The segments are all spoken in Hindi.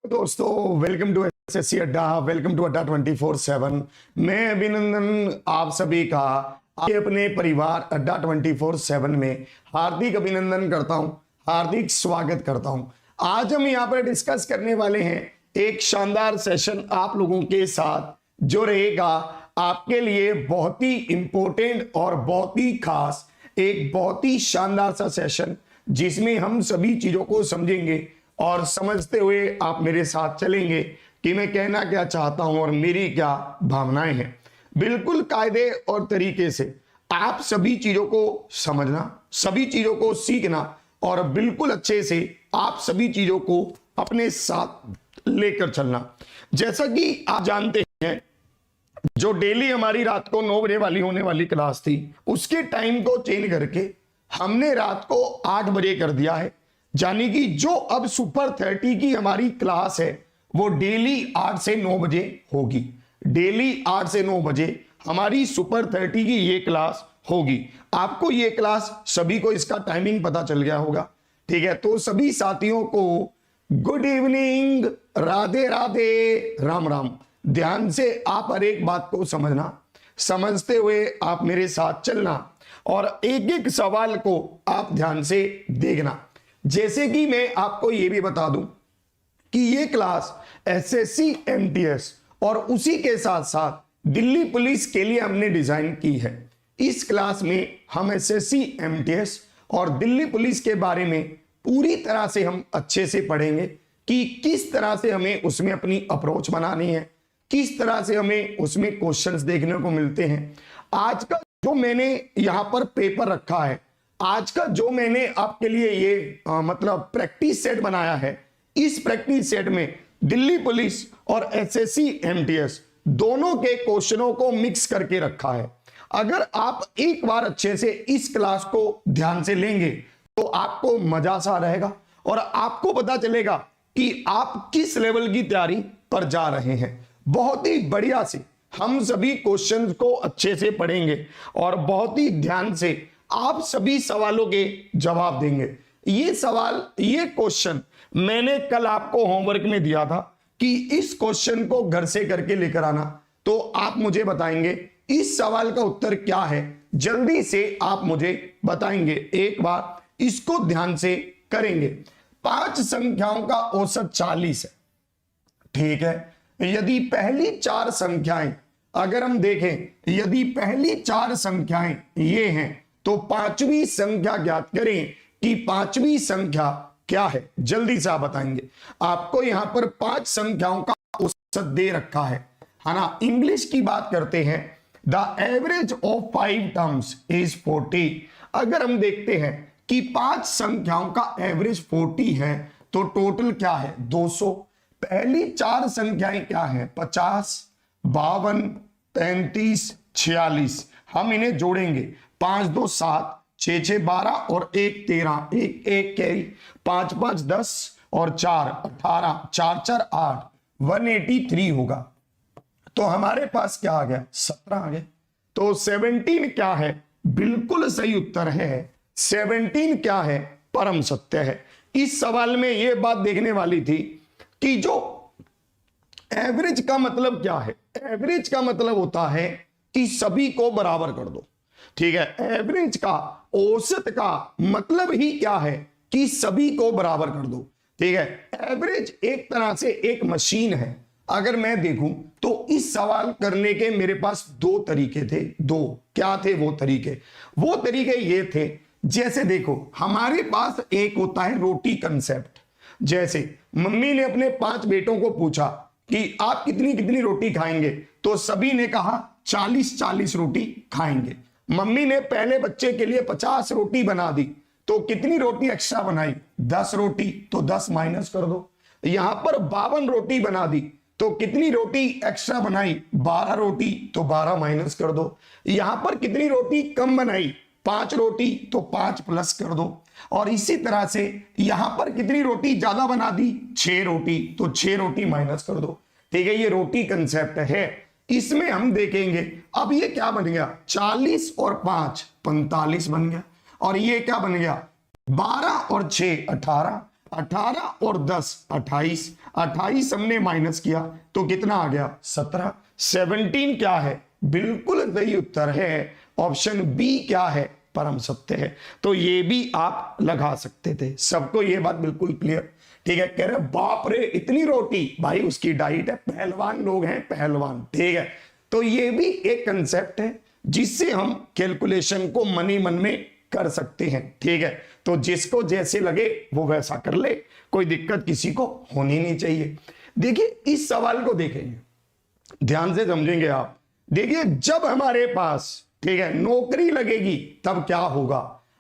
दोस्तों, वेलकम टू एसएससी अड्डा। वेलकम टू अड्डा 24/7। मैं अभिनंदन आप सभी का अपने परिवार अड्डा 24/7 में हार्दिक अभिनंदन करता हूं, हार्दिक स्वागत करता हूं। आज हम यहां पर डिस्कस करने वाले हैं एक शानदार सेशन आप लोगों के साथ जो रहेगा आपके लिए बहुत ही इंपॉर्टेंट और बहुत ही खास, एक बहुत ही शानदार सा सेशन जिसमें हम सभी चीजों को समझेंगे और समझते हुए आप मेरे साथ चलेंगे कि मैं कहना क्या चाहता हूं और मेरी क्या भावनाएं हैं। बिल्कुल कायदे और तरीके से आप सभी चीजों को समझना, सभी चीजों को सीखना और बिल्कुल अच्छे से आप सभी चीजों को अपने साथ लेकर चलना। जैसा कि आप जानते हैं, जो डेली हमारी रात को 9 बजे वाली होने वाली क्लास थी, उसके टाइम को चेंज करके हमने रात को 8 बजे कर दिया है। यानी कि जो अब सुपर 30 की हमारी क्लास है वो डेली 8 से 9 बजे होगी। डेली 8 से 9 बजे हमारी सुपर 30 की ये क्लास होगी। आपको ये क्लास सभी को इसका टाइमिंग पता चल गया होगा, ठीक है। तो सभी साथियों को गुड इवनिंग, राधे राधे, राम राम। ध्यान से आप हर एक बात को समझना, समझते हुए आप मेरे साथ चलना और एक एक सवाल को आप ध्यान से देखना। जैसे कि मैं आपको यह भी बता दूं कि यह क्लास एसएससी एमटीएस और उसी के साथ साथ दिल्ली पुलिस के लिए हमने डिजाइन की है। इस क्लास में हम एसएससी एमटीएस और दिल्ली पुलिस के बारे में पूरी तरह से हम अच्छे से पढ़ेंगे कि किस तरह से हमें उसमें अपनी अप्रोच बनानी है, किस तरह से हमें उसमें क्वेश्चंस देखने को मिलते हैं। आज का जो मैंने यहां पर पेपर रखा है, आज का जो मैंने आपके लिए ये मतलब प्रैक्टिस सेट बनाया है, इस प्रैक्टिस सेट में दिल्ली पुलिस और एसएससी एमटीएस दोनों के क्वेश्चनों को मिक्स करके रखा है। अगर आप एक बार अच्छे से इस क्लास को ध्यान से लेंगे तो आपको मजा सा रहेगा और आपको पता चलेगा कि आप किस लेवल की तैयारी पर जा रहे हैं। बहुत ही बढ़िया से हम सभी क्वेश्चंस को अच्छे से पढ़ेंगे और बहुत ही ध्यान से आप सभी सवालों के जवाब देंगे। ये सवाल, ये क्वेश्चन मैंने कल आपको होमवर्क में दिया था कि इस क्वेश्चन को घर से करके लेकर आना, तो आप मुझे बताएंगे इस सवाल का उत्तर क्या है। जल्दी से आप मुझे बताएंगे, एक बार इसको ध्यान से करेंगे। 5 संख्याओं का औसत 40 है, ठीक है। यदि पहली 4 संख्याएं अगर हम देखें, यदि पहली 4 संख्याएं ये हैं तो 5वीं संख्या ज्ञात करें कि 5वीं संख्या क्या है। जल्दी से आप बताएंगे। आपको यहां पर 5 संख्याओं का औसत दे रखा है ना। इंग्लिश की बात करते हैं, the average of 5 terms is 40। अगर हम देखते हैं कि 5 संख्याओं का एवरेज 40 है तो टोटल क्या है, 200। पहली 4 संख्याएं क्या है, 50, 52, 33, 46। हम इन्हें जोड़ेंगे, 5 2 7, 6 6 12 और 1 13, 1 1 कैरी, 5 5 10 और 4 18, 4 4 8, 183 होगा। तो हमारे पास क्या आ गया, 17 आ गया। तो 17 क्या है, बिल्कुल सही उत्तर है। 17 क्या है, परम सत्य है। इस सवाल में यह बात देखने वाली थी कि जो एवरेज का मतलब क्या है। एवरेज का मतलब होता है कि सभी को बराबर कर दो, ठीक है। एवरेज का, औसत का मतलब ही क्या है कि सभी को बराबर कर दो, ठीक है। एवरेज एक तरह से एक मशीन है। अगर मैं देखूं तो इस सवाल करने के मेरे पास 2 तरीके थे। 2 क्या थे वो तरीके? वो तरीके ये थे, जैसे देखो हमारे पास एक होता है रोटी कंसेप्ट। जैसे मम्मी ने अपने 5 बेटों को पूछा कि आप कितनी कितनी रोटी खाएंगे, तो सभी ने कहा 40-40 रोटी खाएंगे। मम्मी ने पहले बच्चे के लिए 50 रोटी बना दी, तो कितनी रोटी एक्स्ट्रा बनाई, 10 रोटी, तो 10 माइनस कर दो। यहां पर 52 रोटी बना दी, तो कितनी रोटी एक्स्ट्रा बनाई, 12 रोटी, तो 12 माइनस कर दो। यहां पर कितनी रोटी कम बनाई, 5 रोटी, तो 5 प्लस कर दो। और इसी तरह से यहां पर कितनी रोटी ज्यादा बना दी, 6 रोटी, तो 6 रोटी माइनस कर दो, ठीक है। ये रोटी कंसेप्ट है। इसमें हम देखेंगे अब ये क्या बन गया, 40 और 5 45 बन गया। और ये क्या बन गया, 12 और 6 18, 18 और 10 28, 28 हमने माइनस किया तो कितना आ गया 17। 17 क्या है, बिल्कुल सही उत्तर है ऑप्शन बी क्या है, परम सत्य है। तो ये भी आप लगा सकते थे। सबको ये बात बिल्कुल क्लियर, ठीक है। कह रहे बाप रे इतनी रोटी, भाई उसकी डाइट है, पहलवान लोग हैं पहलवान, ठीक है। तो ये भी एक कंसेप्ट है जिससे हम कैलकुलेशन को मन ही मन में कर सकते हैं, ठीक है। तो जिसको जैसे लगे वो वैसा कर ले, कोई दिक्कत किसी को होनी नहीं चाहिए। देखिए इस सवाल को देखेंगे, ध्यान से समझेंगे आप। देखिए जब हमारे पास, ठीक है, नौकरी लगेगी तब क्या होगा।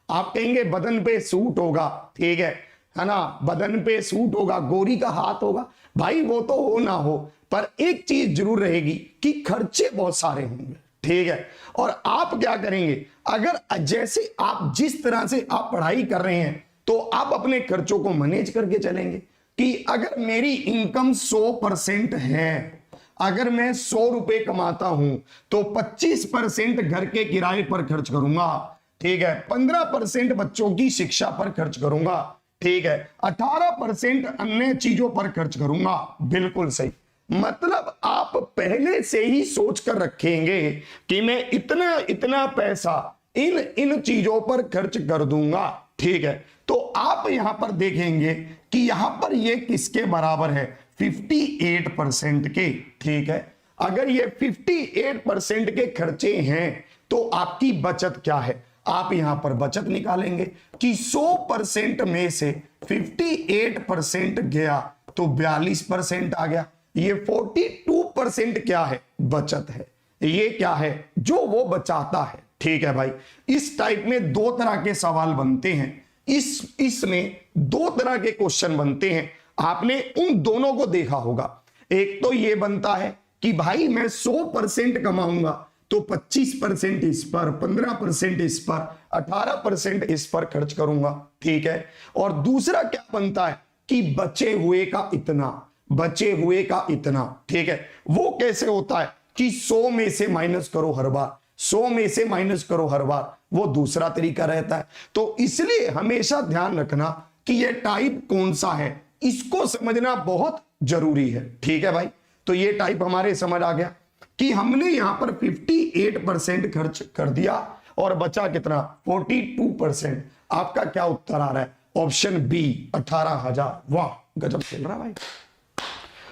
आप कहेंगे बदन पे सूट होगा, ठीक है ना, बदन पे सूट होगा, गोरी का हाथ होगा। भाई वो तो हो ना हो, पर एक चीज जरूर रहेगी कि खर्चे बहुत सारे होंगे, ठीक है। और आप क्या करेंगे, अगर जैसे आप जिस तरह से आप पढ़ाई कर रहे हैं तो आप अपने खर्चों को मैनेज करके चलेंगे कि अगर मेरी इनकम 100% है, अगर मैं 100 रुपए कमाता हूं तो 25% घर के किराए पर खर्च करूंगा, ठीक है, 15% बच्चों की शिक्षा पर खर्च करूंगा, ठीक है, 18% अन्य चीजों पर खर्च करूंगा। बिल्कुल सही, मतलब आप पहले से ही सोच कर रखेंगे कि मैं इतना इतना पैसा इन इन चीजों पर खर्च कर दूंगा, ठीक है। तो आप यहां पर देखेंगे कि यहां पर ये किसके बराबर है, 58% के, ठीक है। अगर ये 58% के खर्चे हैं तो आपकी बचत क्या है, आप यहां पर बचत निकालेंगे कि 100% में से 58% गया तो 42% आ गया। ये 42% क्या है, बचत है। ये क्या है, जो वो बचाता है, ठीक है भाई। इस टाइप में दो तरह के सवाल बनते हैं, इसमें दो तरह के क्वेश्चन बनते हैं। आपने उन दोनों को देखा होगा। एक तो ये बनता है कि भाई मैं 100% कमाऊंगा तो 25% इस पर, 15% इस पर, 18% इस पर खर्च करूंगा, ठीक है। और दूसरा क्या बनता है कि बचे हुए का इतना, बचे हुए का इतना, ठीक है। वो कैसे होता है कि 100 में से माइनस करो हर बार, 100 में से माइनस करो हर बार, वो दूसरा तरीका रहता है। तो इसलिए हमेशा ध्यान रखना कि ये टाइप कौन सा है, इसको समझना बहुत जरूरी है, ठीक है भाई। तो ये टाइप हमारे समझ आ गया कि हमने यहां पर 58% खर्च कर दिया और बचा कितना, 42%। आपका क्या उत्तर आ रहा है, ऑप्शन बी 18,000। वाह गजब चल रहा भाई,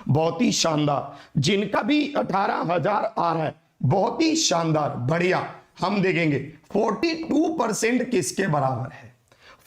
बहुत ही शानदार। जिनका भी 18,000 आ रहा है बहुत ही शानदार, बढ़िया। हम देखेंगे 42% किसके बराबर है,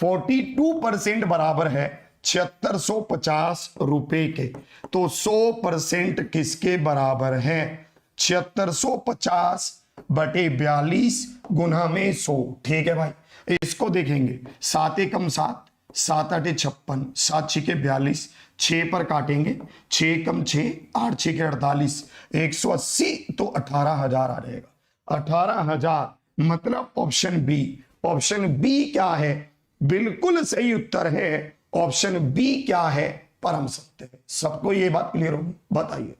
42% बराबर है 7650 रुपए के। तो 100% किसके बराबर है, 7650 बटे 42 गुना में 100, ठीक है भाई। इसको देखेंगे 7 एकम 7, 7 8 56, 7 6 42, 6 पर काटेंगे, 6 एकम 6, 8 6 48, 180 तो 18,000 आ जाएगा। 18,000 मतलब ऑप्शन बी। ऑप्शन बी क्या है, बिल्कुल सही उत्तर है ऑप्शन बी क्या है, परम सत्य है। सबको ये बात क्लियर होगी, बताइए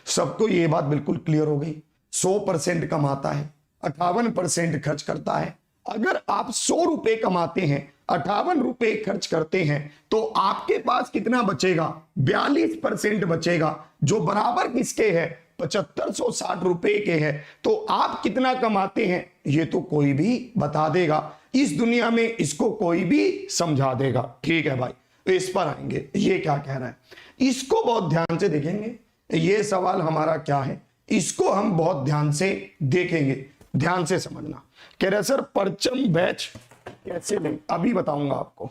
सबको ये बात बिल्कुल क्लियर हो गई। 100% कमाता है, 58% खर्च करता है। अगर आप 100 रुपए कमाते हैं, 58 रुपए खर्च करते हैं तो आपके पास कितना बचेगा, 42% बचेगा, जो बराबर किसके है, 7560 रुपए के है। तो आप कितना कमाते हैं ये तो कोई भी बता देगा इस दुनिया में, इसको कोई भी समझा देगा, ठीक है भाई। तो इस पर आएंगे, ये क्या कह रहा है, इसको बहुत ध्यान से देखेंगे। ये सवाल हमारा क्या है, इसको हम बहुत ध्यान से देखेंगे, ध्यान से समझना। कह रहे सर परचम बैच कैसे लें, अभी बताऊंगा आपको।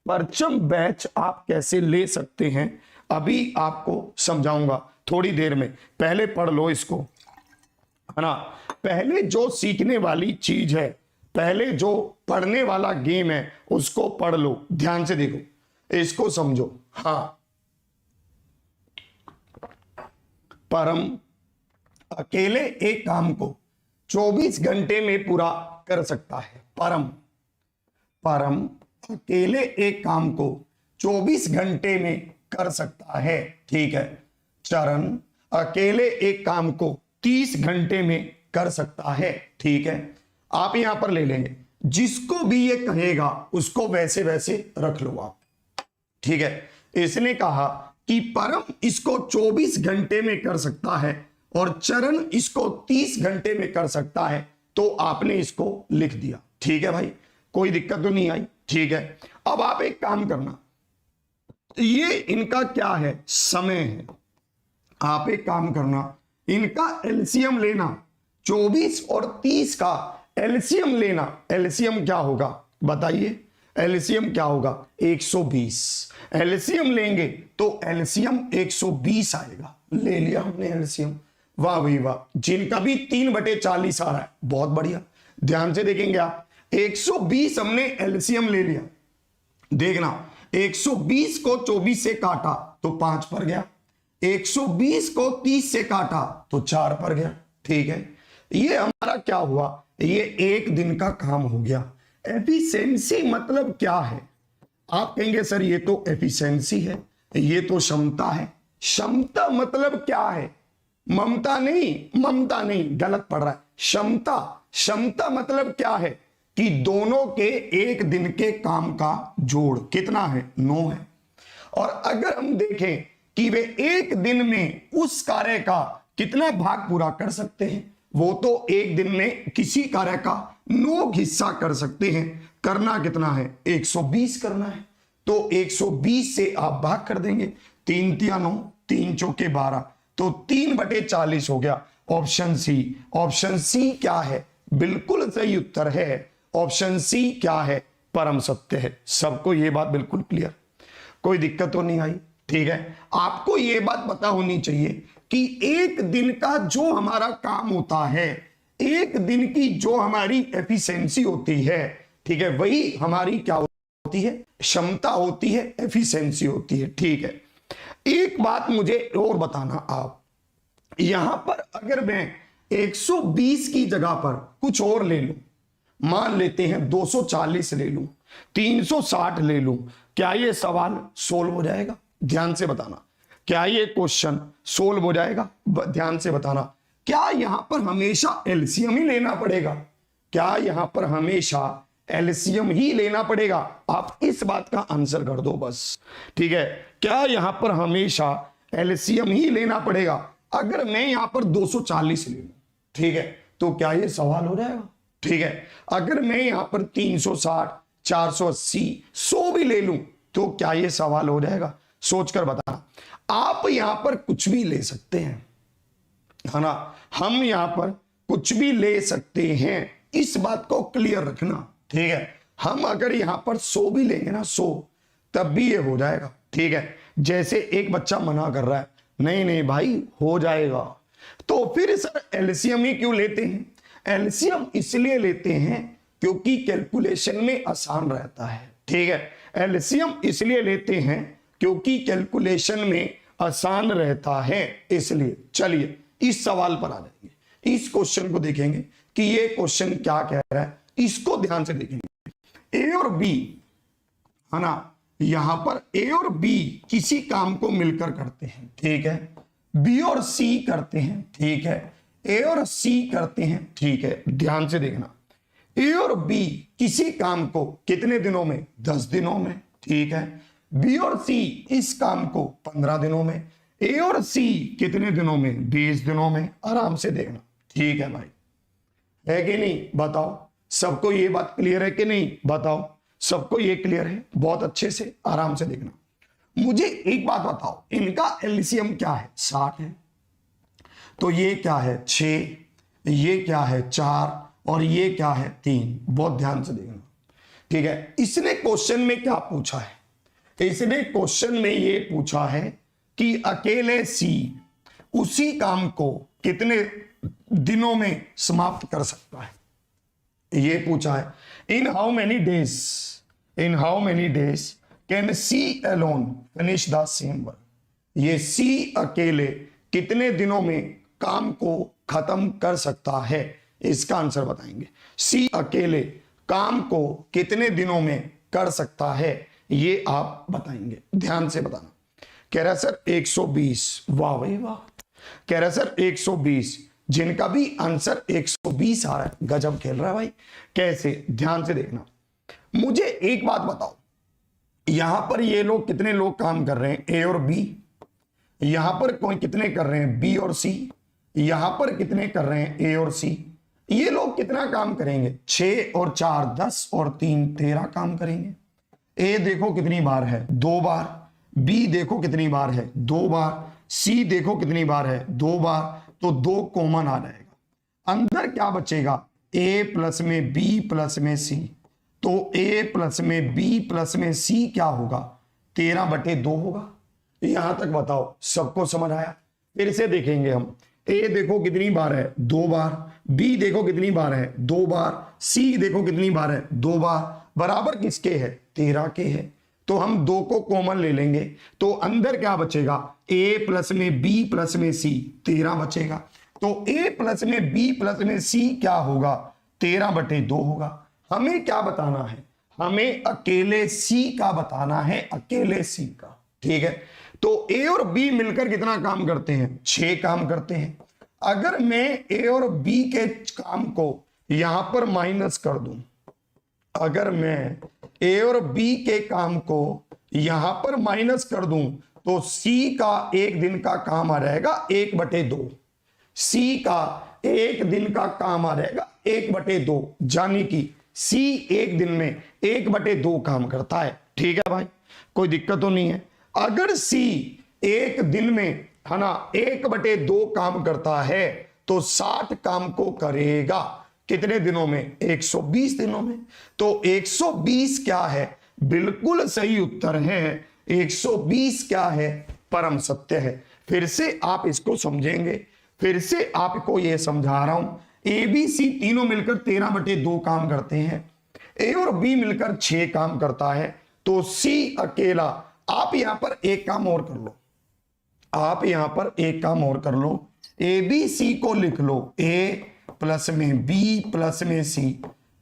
परचम बैच आप कैसे ले सकते हैं अभी आपको समझाऊंगा थोड़ी देर में। पहले पढ़ लो इसको, है ना। पहले जो सीखने वाली चीज है, पहले जो पढ़ने वाला गेम है उसको पढ़ लो, ध्यान से देखो, इसको समझो। हाँ, परम अकेले एक काम को 24 घंटे में पूरा कर सकता है। परम अकेले एक काम को 24 घंटे में कर सकता है, ठीक है। चरण अकेले एक काम को 30 घंटे में कर सकता है, ठीक है। आप यहां पर ले लेंगे, जिसको भी ये कहेगा उसको वैसे वैसे रख लो आप, ठीक है, इसने कहा कि परम इसको 24 घंटे में कर सकता है और चरण इसको 30 घंटे में कर सकता है, तो आपने इसको लिख दिया। ठीक है भाई, कोई दिक्कत तो नहीं आई। ठीक है, अब आप एक काम करना, ये इनका क्या है, समय है। आप एक काम करना, इनका एलसीएम लेना, 24 और 30 का एलसीएम लेना। एलसीएम क्या होगा बताइए, एलसीएम क्या होगा, 120। एलसीएम लेंगे तो एलसीएम 120 आएगा। ले लिया हमने एलसीएम, वाह भाई वाह। जिनका भी 3/40 आ रहा है, बहुत बढ़िया। ध्यान से देखेंगे आप, 120 हमने एलसीएम ले लिया। देखना, 120 को 24 से काटा तो 5 पर गया, 120 को 30 से काटा तो 4 पर गया। ठीक है, ये हमारा क्या हुआ, ये एक दिन का काम हो गया। एफिशिएंसी मतलब क्या है, आप कहेंगे सर ये तो एफिशिएंसी है, ये तो क्षमता है। क्षमता मतलब क्या है, ममता नहीं, ममता नहीं, गलत पढ़ रहा है। क्षमता, क्षमता मतलब क्या है कि दोनों के एक दिन के काम का जोड़ कितना है, 9 है। और अगर हम देखें कि वे एक दिन में उस कार्य का कितना भाग पूरा कर सकते हैं, वो तो एक दिन में किसी कार्य का 9 हिस्सा कर सकते हैं। करना कितना है, 120 करना है। तो 120 से आप भाग कर देंगे, 3 तिया 9, 3 चौके 12, तो 3/40 हो गया। ऑप्शन सी, ऑप्शन सी क्या है, बिल्कुल सही उत्तर है। ऑप्शन सी क्या है, परम सत्य है। सबको ये बात बिल्कुल क्लियर, कोई दिक्कत तो नहीं आई। ठीक है, आपको ये बात पता होनी चाहिए कि एक दिन का जो हमारा काम होता है, एक दिन की जो हमारी एफिशिएंसी होती है, ठीक है, वही हमारी क्या होती है, क्षमता होती है, एफिशिएंसी होती है। ठीक है, एक बात मुझे और बताना, आप यहां पर अगर मैं 120 की जगह पर कुछ और ले लूं, मान लेते हैं 240 ले लूं, 360 ले लूं, क्या ये सवाल सोल्व हो जाएगा? ध्यान से बताना, क्या ये क्वेश्चन सोल्व हो जाएगा? ध्यान से बताना। क्या यहां पर हमेशा एलसीएम ही लेना पड़ेगा? क्या यहां पर हमेशा एलसीएम ही लेना पड़ेगा? आप इस बात का आंसर कर दो बस। ठीक है, क्या यहां पर हमेशा एलसीएम ही लेना पड़ेगा? अगर मैं यहां पर 240 ले लूं, ठीक है, तो क्या ये सवाल हो जाएगा? ठीक है, अगर मैं यहां पर 360, 480, 100 भी ले लूं, तो क्या ये सवाल हो जाएगा? सोचकर बताना। आप यहां पर कुछ भी ले सकते हैं, है ना, हम यहां पर कुछ भी ले सकते हैं, इस बात को क्लियर रखना। ठीक है, हम अगर यहां पर 100 भी लेंगे ना, 100, तब भी ये हो जाएगा। ठीक है, जैसे एक बच्चा मना कर रहा है, नहीं नहीं भाई हो जाएगा, तो फिर सर एलसीएम ही क्यों लेते हैं? एलसीएम इसलिए लेते हैं क्योंकि कैलकुलेशन में आसान रहता है। ठीक है, एलसीएम इसलिए लेते हैं क्योंकि कैलकुलेशन में आसान रहता है, इसलिए। चलिए इस सवाल पर आ जाएंगे, इस क्वेश्चन को देखेंगे कि ये क्वेश्चन क्या कह रहा है, इसको ध्यान से देखेंगे। ए और बी, है ना, यहां पर ए और बी किसी काम को मिलकर करते हैं, ठीक है, बी और सी करते हैं, ठीक है, ए और सी करते हैं, ठीक है। ध्यान से देखना, ए और बी किसी काम को कितने दिनों में, 10 दिनों में, ठीक है। बी और सी इस काम को 15 दिनों में, ए और सी कितने दिनों में, 20 दिनों में। आराम से देखना, ठीक है भाई, है कि नहीं, बताओ सबको ये बात क्लियर है कि नहीं, बताओ सबको ये क्लियर है? बहुत अच्छे से आराम से देखना। मुझे एक बात बताओ, इनका एलसीएम क्या है, 60 है, तो ये क्या है 6, ये क्या है 4, और ये क्या है 3। बहुत ध्यान से देखना, ठीक है। इसने क्वेश्चन में क्या पूछा है, इसने क्वेश्चन में ये पूछा है कि अकेले सी उसी काम को कितने दिनों में समाप्त कर सकता है, ये पूछा है। In how many days, in how many days can C alone finish the same work. ये सी अकेले कितने दिनों में काम को खत्म कर सकता है, इसका आंसर बताएंगे। सी अकेले काम को कितने दिनों में कर सकता है, ये आप बताएंगे। ध्यान से बताना। कह रहा सर 120, वाह भाई वाह। कह रहा सर 120, जिनका भी आंसर 120 आ रहा है, गजब खेल रहा है भाई। कैसे, ध्यान से देखना। मुझे एक बात बताओ, यहां पर ये लोग कितने लोग काम कर रहे हैं, ए और बी। यहां पर कोई कितने कर रहे हैं, बी और सी। यहां पर कितने कर रहे हैं, ए और सी। ये लोग कितना काम करेंगे, 6 और 4 10 और 3 13 काम करेंगे। ए देखो कितनी बार है, 2 बार। बी देखो कितनी बार है, 2 बार। सी देखो कितनी बार है, 2 बार। तो 2 कॉमन आ जाएगा। अंदर क्या बचेगा, ए प्लस में बी प्लस में सी। तो ए प्लस में बी प्लस में सी क्या होगा, 13/2 होगा। यहां तक बताओ सबको समझ आया। फिर से देखेंगे हम, ए देखो कितनी बार है, 2 बार। बी देखो कितनी बार है, 2 बार। सी देखो कितनी बार है, 2 बार। बराबर किसके है, 13 के है। तो हम 2 को कॉमन ले लेंगे, तो अंदर क्या बचेगा, ए प्लस में बी प्लस में सी, 13 बचेगा। तो ए प्लस में बी प्लस में सी क्या होगा, 13/2 होगा। हमें क्या बताना है, हमें अकेले सी का बताना है, अकेले सी का। ठीक है, तो ए और बी मिलकर कितना काम करते हैं, 6 काम करते हैं। अगर मैं ए और बी के काम को यहां पर माइनस कर दूं, अगर मैं ए और बी के काम को यहां पर माइनस कर दूं, तो सी का एक दिन का काम आ जाएगा 1/2। सी का एक दिन का काम आ जाएगा 1/2, यानी कि सी एक दिन में 1/2 काम करता है। ठीक है भाई, कोई दिक्कत तो नहीं है। अगर सी एक दिन में, है ना, 1/2 काम करता है, तो 60 काम को करेगा कितने दिनों में, 120 दिनों में। तो 120 क्या है, बिल्कुल सही उत्तर है। 120 क्या है, परम सत्य है। फिर से आप इसको समझेंगे, फिर से आपको यह समझा रहा हूं। ए बी सी तीनों मिलकर 13/2 काम करते हैं। ए और बी मिलकर 6 काम करता है। तो सी अकेला, आप यहां पर एक काम और कर लो, आप यहां पर एक काम और कर लो। ए बी सी को लिख लो, ए प्लस में बी प्लस में सी,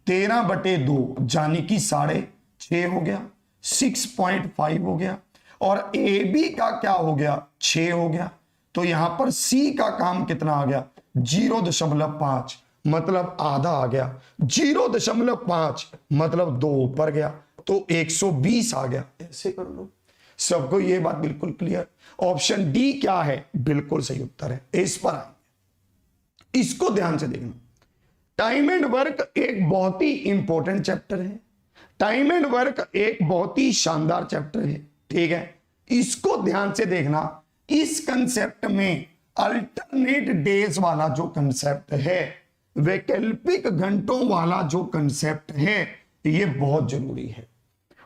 13/2 यानी कि 6.5 हो गया, 6.5 हो गया। और ए बी का क्या हो गया, 6 हो गया। तो यहां पर सी का काम कितना आ गया, 0.5, मतलब आधा आ गया। 0.5 मतलब 2 ऊपर गया, तो 120 आ गया। ऐसे कर लो, सबको ये बात बिल्कुल क्लियर। ऑप्शन डी क्या है, बिल्कुल सही उत्तर है। इस पर आएंगे, इसको ध्यान से देखना। टाइम एंड वर्क एक बहुत ही इंपॉर्टेंट चैप्टर है। टाइम एंड वर्क एक बहुत ही शानदार चैप्टर है। ठीक है, इसको ध्यान से देखना। इस कंसेप्ट में अल्टरनेट डेज वाला जो कंसेप्ट है, वैकल्पिक घंटों वाला जो कंसेप्ट है, ये बहुत जरूरी है।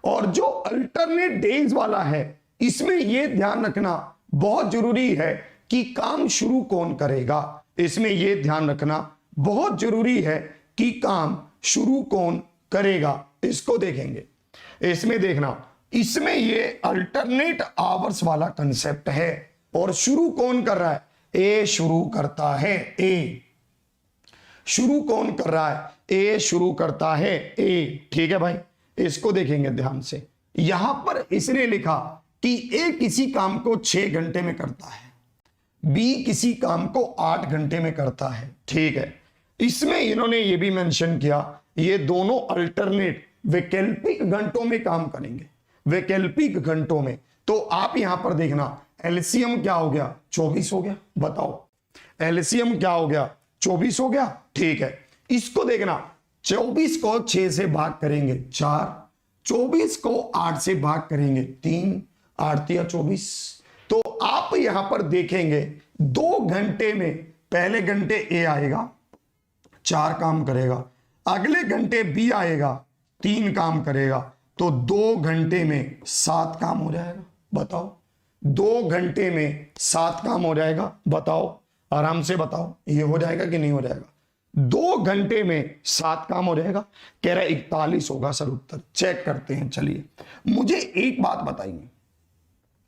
और जो अल्टरनेट डेज वाला है, इसमें यह ध्यान रखना बहुत जरूरी है कि काम शुरू कौन करेगा। इसमें यह ध्यान रखना बहुत जरूरी है कि काम शुरू कौन करेगा। इसको देखेंगे, इसमें देखना, इसमें यह अल्टरनेट आवर्स वाला कंसेप्ट है। और शुरू कौन कर रहा है, ए शुरू करता है। ए शुरू कौन कर रहा है, ए शुरू करता है, ए। ठीक है भाई, इसको देखेंगे ध्यान से। यहां पर इसने लिखा कि ए किसी काम को 6 घंटे में करता है, बी किसी काम को 8 घंटे में करता है। ठीक है, इसमें इन्होंने ये भी मेंशन किया, ये दोनों अल्टरनेट वैकल्पिक घंटों में काम करेंगे, वैकल्पिक घंटों में। तो आप यहां पर देखना, एलसीएम क्या हो गया, 24 हो गया। बताओ एलसीएम क्या हो गया, 24 हो गया। ठीक है, इसको देखना, 24 को 6 से भाग करेंगे 4, 24 को 8 से भाग करेंगे 3, 8 या 24। तो आप यहां पर देखेंगे 2 घंटे में पहले घंटे ए आएगा, 4 काम करेगा। अगले घंटे बी आएगा, 3 काम करेगा। तो 2 घंटे में 7 काम हो जाएगा। बताओ 2 घंटे में 7 काम हो जाएगा। बताओ, आराम से बताओ, ये हो जाएगा कि नहीं हो जाएगा। 2 घंटे में 7 काम हो जाएगा। कह रहा है 41 होगा सर उत्तर। चेक करते हैं। चलिए, मुझे एक बात बताइए,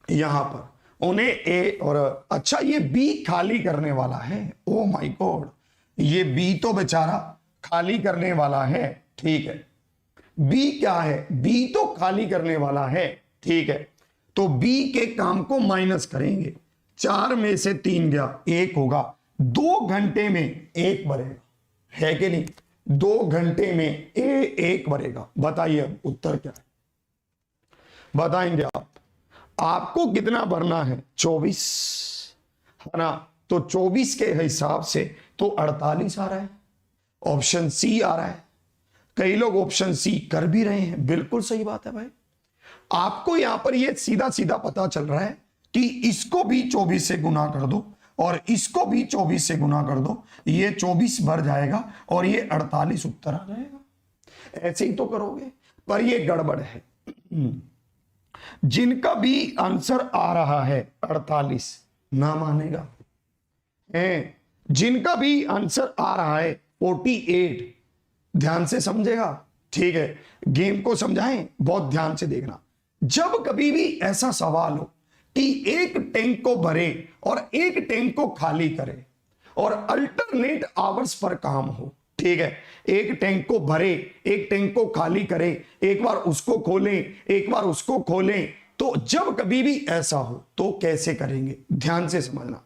यहां पर उन्हें ए और अच्छा ये बी खाली करने वाला है। ओ माय गॉड, ये बी तो बेचारा खाली करने वाला है। ठीक है, बी क्या है, बी तो खाली करने वाला है। ठीक है, तो बी के काम को माइनस करेंगे। 4 में से 3 गया, 1 होगा। 2 घंटे में 1 बढ़ेगा, है कि नहीं। 2 घंटे में ए 1 बढ़ेगा। बताइए अब उत्तर क्या है। बताएंगे आप। आपको कितना भरना है? 24, है ना? तो 24 के हिसाब से तो 48 आ रहा है। ऑप्शन सी आ रहा है। कई लोग ऑप्शन सी कर भी रहे हैं, बिल्कुल सही बात है भाई। आपको यहां पर ये सीधा सीधा पता चल रहा है कि इसको भी 24 से गुना कर दो और इसको भी 24 से गुना कर दो, ये 24 भर जाएगा और ये 48 उत्तर आ जाएगा। ऐसे ही तो करोगे, पर ये गड़बड़ है। जिनका भी आंसर आ रहा है 48 ना मानेगा, है जिनका भी आंसर आ रहा है 48 ध्यान से समझेगा। ठीक है, गेम को समझाएं, बहुत ध्यान से देखना। जब कभी भी ऐसा सवाल हो कि एक टैंक को भरे और एक टैंक को खाली करे और अल्टरनेट आवर्स पर काम हो, ठीक है, एक टैंक को भरे एक टैंक को खाली करे, एक बार उसको खोलें एक बार उसको खोलें, तो जब कभी भी ऐसा हो तो कैसे करेंगे, ध्यान से समझना।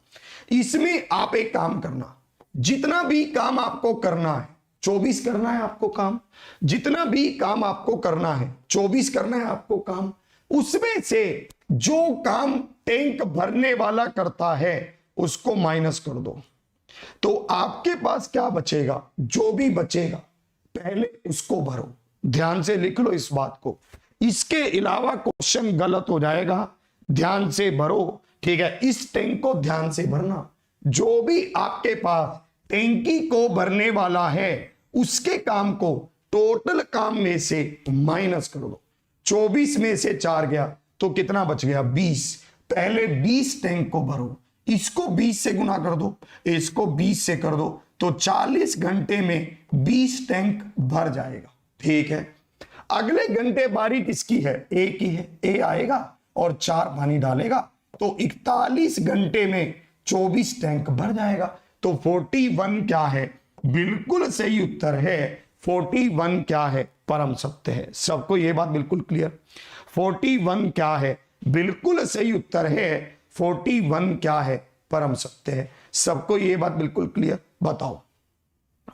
इसमें आप एक काम करना, जितना भी काम आपको करना है 24 करना है आपको काम, जितना भी काम आपको करना है 24 करना है आपको काम, उसमें से जो काम टैंक भरने वाला करता है उसको माइनस कर दो, तो आपके पास क्या बचेगा? जो भी बचेगा पहले उसको भरो। ध्यान से लिख लो इस बात को, इसके अलावा क्वेश्चन गलत हो जाएगा। ध्यान से भरो, ठीक है, इस टैंक को ध्यान से भरना। जो भी आपके पास टैंकी को भरने वाला है उसके काम को टोटल काम में से माइनस कर दो। 24 में से 4 गया तो कितना बच गया? 20। पहले 20 टैंक को भरो, इसको 20 से गुना कर दो, इसको 20 से कर दो, तो 40 घंटे में 20 टैंक भर जाएगा। ठीक है, अगले घंटे बारी किसकी है? ए की है। ए आएगा और 4 पानी डालेगा तो 41 घंटे में 24 टैंक भर जाएगा। तो 41 क्या है? बिल्कुल सही उत्तर है। 41 क्या है? परम सत्य है। सबको यह बात बिल्कुल क्लियर? 41 क्या है? बिल्कुल सही उत्तर है। 41 क्या है? परम सत्य है। सबको यह बात बिल्कुल क्लियर? बताओ,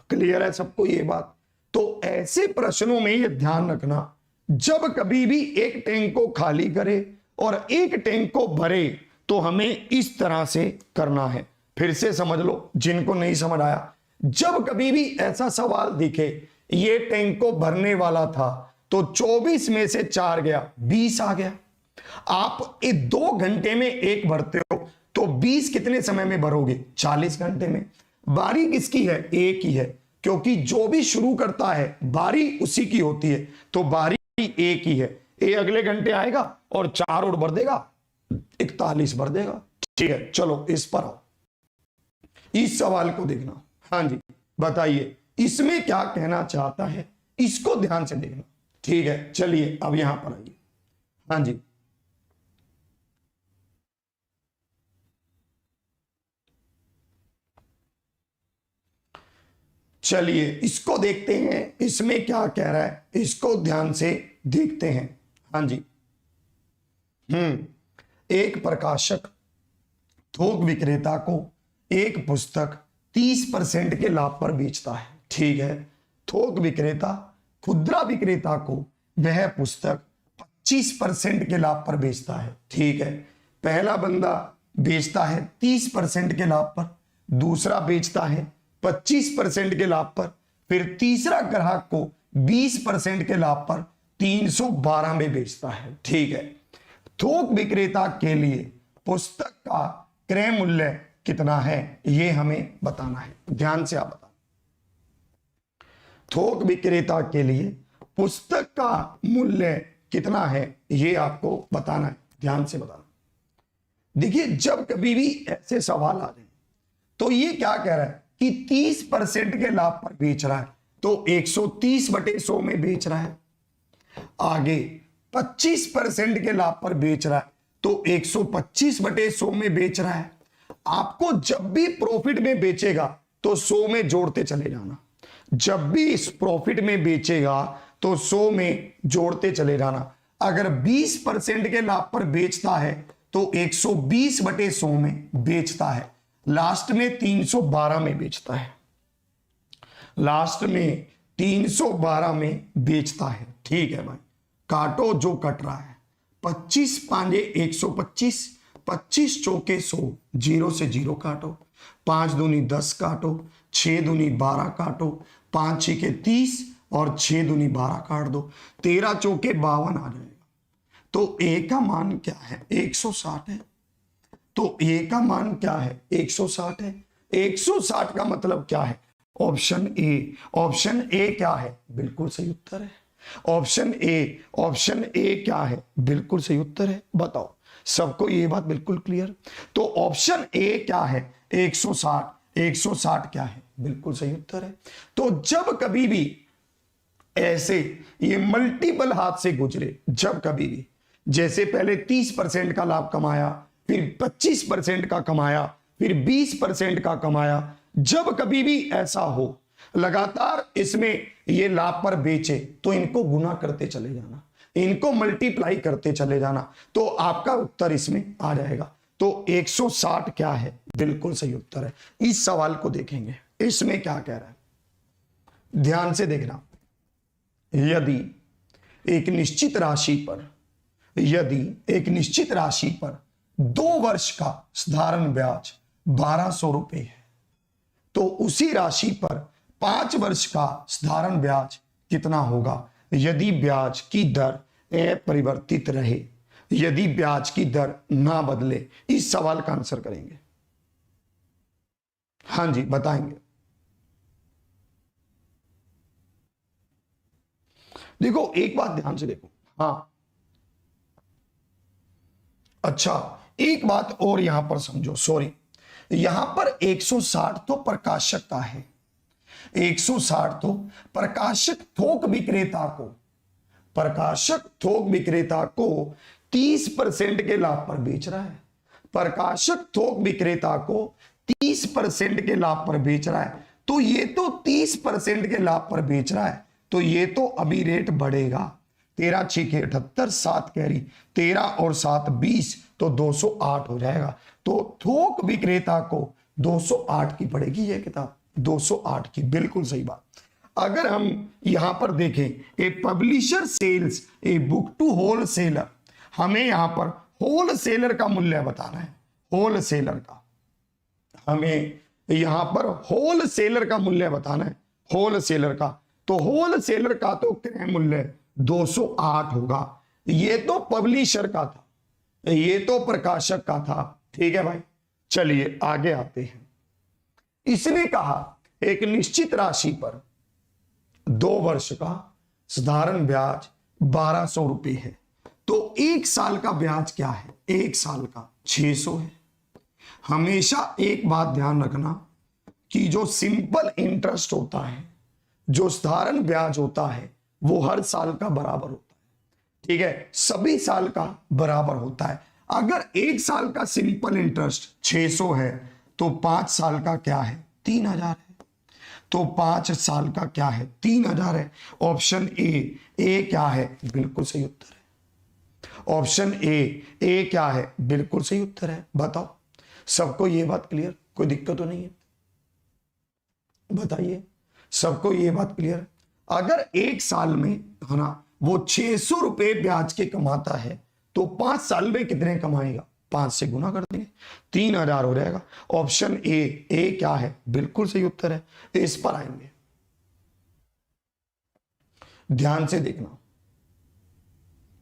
क्लियर है सबको ये बात? तो ऐसे प्रश्नों में यह ध्यान रखना, जब कभी भी एक टैंक को खाली करे और एक टैंक को भरे तो हमें इस तरह से करना है। फिर से समझ लो जिनको नहीं समझ आया, जब कभी भी ऐसा सवाल दिखे ये टैंक को भरने वाला था तो 24 में से 4 गया, 20 आ गया। आप 2 घंटे में एक भरते हो तो 20 कितने समय में भरोगे? 40 घंटे में। बारी किसकी है? ए की है, क्योंकि जो भी शुरू करता है बारी उसी की होती है, तो बारी ए की है। ए अगले घंटे आएगा और 4 और भर देगा, 41 भर देगा। ठीक है, चलो इस पर आओ, इस सवाल को देखना। हाँ जी, बताइए इसमें क्या कहना चाहता है, इसको ध्यान से देखना। ठीक है, चलिए अब यहां पर आइए। हाँ जी, चलिए इसको देखते हैं, इसमें क्या कह रहा है, इसको ध्यान से देखते हैं। हाँ जी, एक प्रकाशक थोक विक्रेता को एक पुस्तक 30% के लाभ पर बेचता है। ठीक है, थोक विक्रेता खुदरा विक्रेता को वह पुस्तक 25% के लाभ पर बेचता है। ठीक है, पहला बंदा बेचता है 30% के लाभ पर, दूसरा बेचता है 25% के लाभ पर, फिर तीसरा ग्राहक को 20% के लाभ पर 312 में बेचता है। ठीक है, थोक विक्रेता के लिए पुस्तक का क्रय मूल्य कितना है ये हमें बताना है। ध्यान से आप बताओ, थोक विक्रेता के लिए पुस्तक का मूल्य कितना है ये आपको बताना है। ध्यान से बताना। देखिए, जब कभी भी ऐसे सवाल आ जाए तो ये क्या कह रहा है कि 30% के लाभ पर बेच रहा है तो 130/100 में बेच रहा है। आगे 25% के लाभ पर बेच रहा है तो 125/100 में बेच रहा है। आपको जब भी प्रॉफिट में बेचेगा तो 100 में जोड़ते चले जाना, जब भी इस प्रॉफिट में बेचेगा तो 100 में जोड़ते चले जाना। अगर 20% के लाभ पर बेचता है तो 120/100 में बेचता है, लास्ट में 312 में बेचता है, लास्ट में 312 में बेचता है। ठीक है भाई, काटो जो कट रहा है। 25 पांजे 125, 25 चौके 100, 0 से 0 काटो, 5 दूनी 10 काटो, 6 दूनी 12 काटो, 5 6 30 और 6 दूनी 12 काट दो, 13 चौके 52 आ जाएगा। तो ए का मान क्या है? 160 है। तो ए का मान क्या है? 160 है। 160 का मतलब क्या है? Option A. ऑप्शन ए क्या है? बिल्कुल सही उत्तर है। ऑप्शन ए क्या है? बिल्कुल सही उत्तर है। बताओ, सबको ये बात बिल्कुल क्लियर? तो ऑप्शन ए क्या है? 160। 160 क्या है? बिल्कुल सही उत्तर है। तो जब कभी भी ऐसे ये मल्टीपल हाथ से गुजरे, जब कभी भी, जैसे पहले 30% का लाभ कमाया, फिर 25% का कमाया, फिर 20% का कमाया, जब कभी भी ऐसा हो, लगातार इसमें ये लाभ पर बेचे, तो इनको गुना करते चले जाना, इनको मल्टीप्लाई करते चले जाना, तो आपका उत्तर इसमें आ जाएगा। तो 160 क्या है? बिल्कुल सही उत्तर है। इस सवाल को देखेंगे, इसमें क्या कह रहा है, ध्यान से देखना। यदि एक निश्चित राशि पर 2 वर्ष का साधारण ब्याज 1200 रुपए है, तो उसी राशि पर 5 वर्ष का साधारण ब्याज कितना होगा यदि ब्याज की दर अपरिवर्तित रहे, यदि ब्याज की दर ना बदले? इस सवाल का आंसर करेंगे। हां जी, बताएंगे। देखो, एक बात ध्यान से देखो। हां, अच्छा, एक बात और यहां पर समझो, सॉरी, यहां पर 160 तो प्रकाशक का है, 160 तो प्रकाशक थोक विक्रेता को 30% के लाभ पर बेच रहा है। प्रकाशक थोक विक्रेता को 30% के लाभ पर बेच रहा है, तो ये तो 30% के लाभ पर बेच रहा है, तो ये तो अभी रेट बढ़ेगा। 13 6 के 78, 7 कैरी 13 और 7 20, तो 208 हो जाएगा। तो थोक विक्रेता को 208 की पड़ेगी ये किताब, 208 की। बिल्कुल सही बात। अगर हम यहां पर देखें, a publisher sells a book to wholesaler, हमें यहां पर होलसेलर का मूल्य बताना है, होलसेलर का, हमें यहां पर होलसेलर का मूल्य बताना है, होलसेलर का। तो होलसेलर का तो क्रय मूल्य 208 होगा। ये तो पब्लिशर का था, ये तो प्रकाशक का था। ठीक है भाई, चलिए आगे आते हैं। इसने कहा एक निश्चित राशि पर 2 वर्ष का साधारण ब्याज 1200 रुपए है, तो 1 साल का ब्याज क्या है? 1 साल का 600 है। हमेशा एक बात ध्यान रखना कि जो सिंपल इंटरेस्ट होता है, जो साधारण ब्याज होता है, वो हर साल का बराबर होता है। ठीक है, सभी साल का बराबर होता है। अगर 1 साल का सिंपल इंटरेस्ट 600 है, तो 5 साल का क्या है? 3000 है। तो 5 साल का क्या है? 3000 है। ऑप्शन ए क्या है? बिल्कुल सही उत्तर है। ऑप्शन ए क्या है? बिल्कुल सही उत्तर है। बताओ, सबको ये बात क्लियर? कोई दिक्कत तो नहीं है? बताइए, सबको ये बात क्लियर? अगर 1 साल में, है ना, वो 600 रुपए ब्याज के कमाता है, तो 5 साल में कितने कमाएगा? 5 से गुना कर देंगे, 3000 हो जाएगा। ऑप्शन ए क्या है? बिल्कुल सही उत्तर है। इस पर आएंगे, ध्यान से देखना,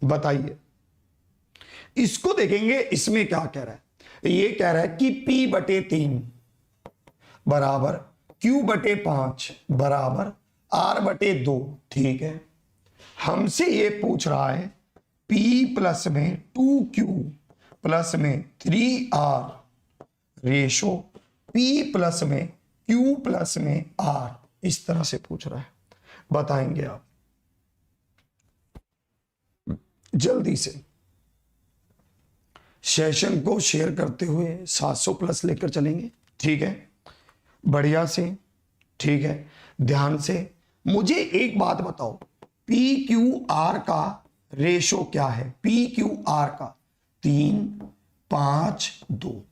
बताइए। इसको देखेंगे, इसमें क्या कह रहा है? ये कह रहा है कि P/3 बराबर Q/5 बराबर R/2। ठीक है, हमसे ये पूछ रहा है P प्लस में 2Q प्लस में 3R रेशो P प्लस में Q प्लस में R, इस तरह से पूछ रहा है। बताएंगे आप जल्दी से। सेशन को शेयर करते हुए 700 प्लस लेकर चलेंगे। ठीक है, बढ़िया से। ठीक है, ध्यान से मुझे एक बात बताओ, PQR का रेशो क्या है? PQR का 3 5 2।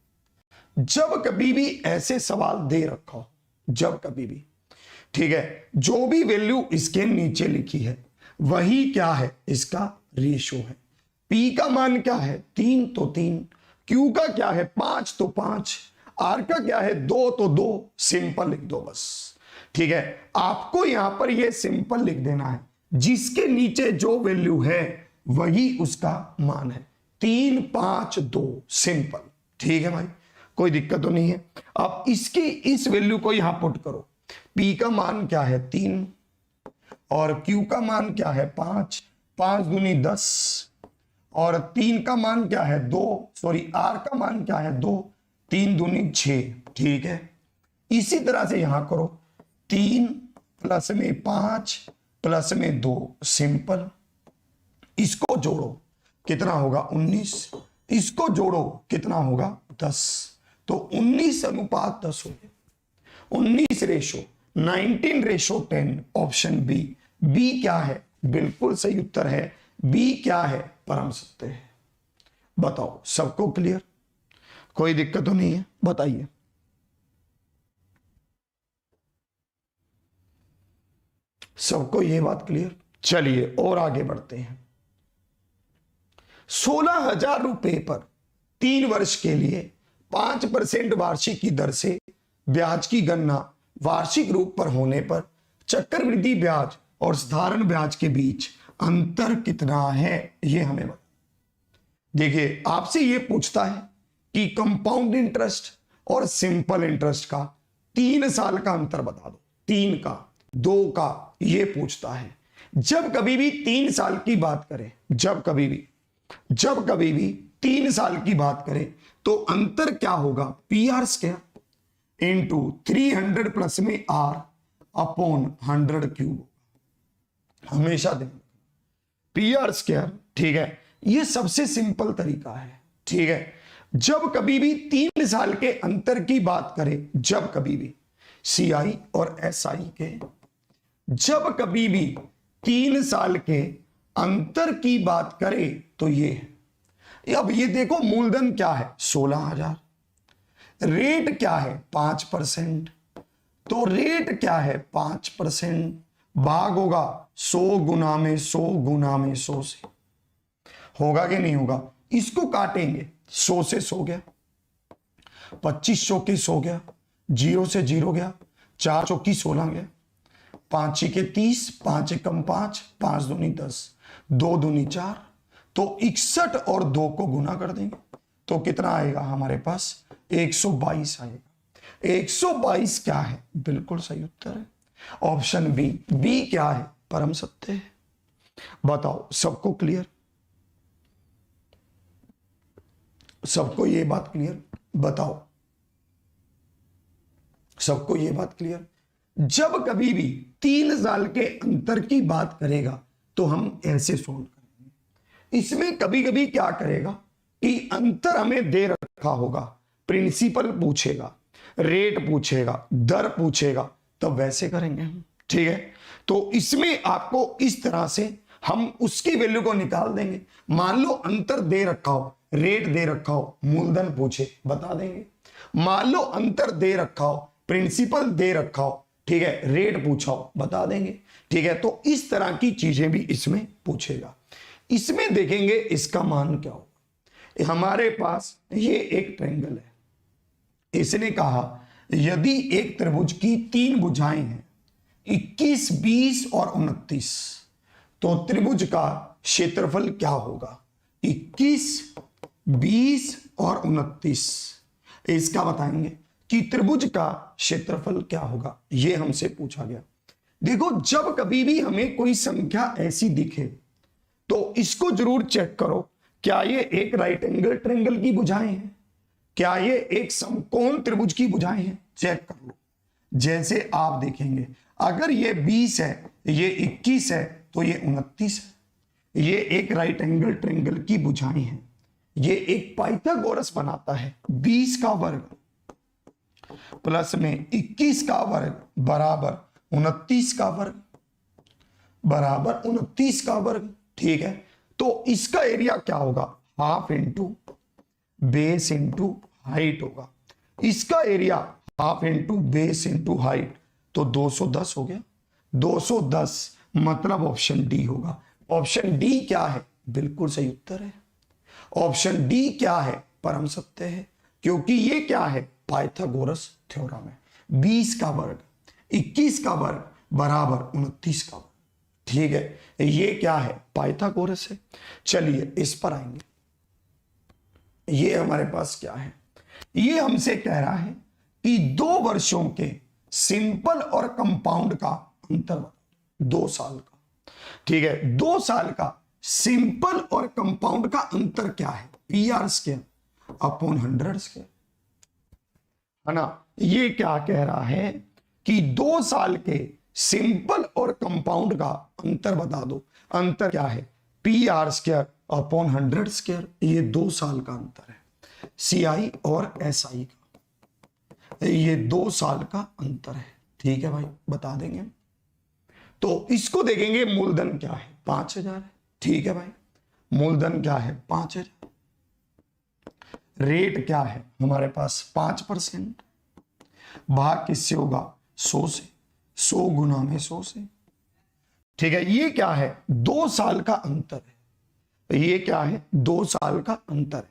जब कभी भी ऐसे सवाल दे रखा हो, जब कभी भी, ठीक है, जो भी वैल्यू इसके नीचे लिखी है वही क्या है? इसका रेशो है। पी का मान क्या है 3 तो 3, क्यू का क्या है 5 तो 5, आर का क्या है 2 तो 2, सिंपल लिख दो बस। ठीक है, आपको यहां पर ये सिंपल लिख देना है, जिसके नीचे जो वैल्यू है वही उसका मान है, 3 5 2 सिंपल। ठीक है भाई, कोई दिक्कत तो नहीं है। अब इसकी इस वैल्यू को यहां पुट करो, पी का मान क्या है 3 और क्यू का मान क्या है 5, 5 दूनी 10 और 3 का मान क्या है 2, सॉरी आर का मान क्या है 2, 3 दूनी 6। ठीक है, इसी तरह से यहां करो 3 प्लस में 5 प्लस में 2 सिंपल। इसको जोड़ो कितना होगा 19, इसको जोड़ो कितना होगा 10, तो 19 अनुपात 10 हो गया, 19 ratio 19 ratio 10, option B. B क्या है, बिल्कुल सही उत्तर है। बी क्या है, परम सत्य है। बताओ सबको क्लियर, कोई दिक्कत तो नहीं है, बताइए। सबको ये बात क्लियर। चलिए और आगे बढ़ते हैं। 16,000 रुपए पर 3 वर्ष के लिए 5% वार्षिक की दर से ब्याज की गणना वार्षिक रूप पर होने पर चक्रवृद्धि ब्याज और साधारण ब्याज के बीच अंतर कितना है, यह हमें बता। देखिए आपसे यह पूछता है कि कंपाउंड इंटरेस्ट और सिंपल इंटरेस्ट का 3 साल का अंतर बता दो, 3 का 2 का, यह पूछता है। जब कभी भी 3 साल की बात करें, जब कभी भी 3 साल की बात करें तो अंतर क्या होगा, P R square into 300 plus में आर अपॉन 100 क्यूब, हमेशा दें पी आर स्क्वायर। ठीक है, यह सबसे सिंपल तरीका है। ठीक है, जब कभी भी 3 साल के अंतर की बात करें, जब कभी भी सी आई और एस आई के, जब कभी भी 3 साल के अंतर की बात करें तो ये है। अब ये देखो मूलधन क्या है 16,000, रेट क्या है 5%, तो रेट क्या है 5%, भाग होगा 100 गुना में 100 गुना में 100 से, होगा कि नहीं होगा। इसको काटेंगे 100 से 100 गया, 2500 की 100 गया, 0 से 0 गया, 4 चौकी 16 गया, 5 के 30, 5 कम 5, 5 दूनी 10, 2 दूनी 4, तो 61 और 2 को गुना कर देंगे तो कितना आएगा हमारे पास 122 आएगा। 122 क्या है, बिल्कुल सही उत्तर है ऑप्शन बी। बी क्या है, परम सत्य है। बताओ सबको क्लियर, सबको ये बात क्लियर, बताओ सबको ये बात क्लियर। जब कभी भी 3 साल के अंतर की बात करेगा तो हम ऐसे सोल्व करेंगे। इसमें कभी कभी क्या करेगा कि अंतर हमें दे रखा होगा, प्रिंसिपल पूछेगा, रेट पूछेगा, दर पूछेगा, तब वैसे करेंगे हम। ठीक है, तो इसमें आपको इस तरह से हम उसकी वैल्यू को निकाल देंगे। मान लो अंतर दे रखा हो, रेट दे रखा हो, मूलधन पूछे बता देंगे। मान लो अंतर दे रखा हो, प्रिंसिपल दे रखा हो, ठीक है, रेट पूछा हो बता देंगे। ठीक है, तो इस तरह की चीजें भी इसमें पूछेगा। इसमें देखेंगे इसका मान क्या होगा। हमारे पास ये एक ट्रायंगल है, इसने कहा यदि एक त्रिभुज की 3 भुजाएं हैं 21, 20 और 29, तो त्रिभुज का क्षेत्रफल क्या होगा 21, 20 और 29। इसका बताएंगे कि त्रिभुज का क्षेत्रफल क्या होगा, यह हमसे पूछा गया। देखो जब कभी भी हमें कोई संख्या ऐसी दिखे तो इसको जरूर चेक करो, क्या ये एक राइट एंगल ट्रायंगल की भुजाएं हैं, क्या ये एक समकोण त्रिभुज की भुजाएं हैं, चेक कर लो। जैसे आप देखेंगे अगर ये 20 है, ये 21 है, तो ये 29 है। ये एक राइट एंगल ट्रायंगल की भुजाएं हैं। ये एक पाइथागोरस बनाता है, 20 का वर्ग प्लस में 21 का वर्ग बराबर 29 का वर्ग, बराबर 29 का वर्ग। ठीक है, तो इसका एरिया क्या होगा, half into base into height होगा। इसका area half into base into height, तो 210 हो गया। 210 मतलब ऑप्शन डी होगा। ऑप्शन डी क्या है, बिल्कुल सही उत्तर है। ऑप्शन डी क्या है, परम सत्य है, क्योंकि ये क्या है, पाइथागोरस थ्योरम है। 20 का वर्ग 21 का वर्ग बराबर 29 का वर्ग। ठीक है, ये क्या है, पाइथागोरस है। चलिए इस पर आएंगे। ये हमारे पास क्या है, ये हमसे कह रहा है कि 2 वर्षों के सिंपल और कंपाउंड का अंतर बताओ। 2 साल का, ठीक है, 2 साल का सिंपल और कंपाउंड का अंतर क्या है, P R square upon 100 square, है ना। ये क्या कह रहा है कि 2 साल के सिंपल और कंपाउंड का अंतर बता दो। अंतर क्या है, P R square upon 100 square. ये 2 साल का अंतर है, सी आई और एस आई का, ये 2 साल का अंतर है। ठीक है भाई, बता देंगे। तो इसको देखेंगे, मूलधन क्या है, 5000 है। ठीक है भाई, मूलधन क्या है, 5000। रेट क्या है हमारे पास, 5%। भाग किससे होगा, 100 से, 100 गुना में 100 से। ठीक है, ये क्या है, 2 साल का अंतर है। ये क्या है, 2 साल का अंतर है।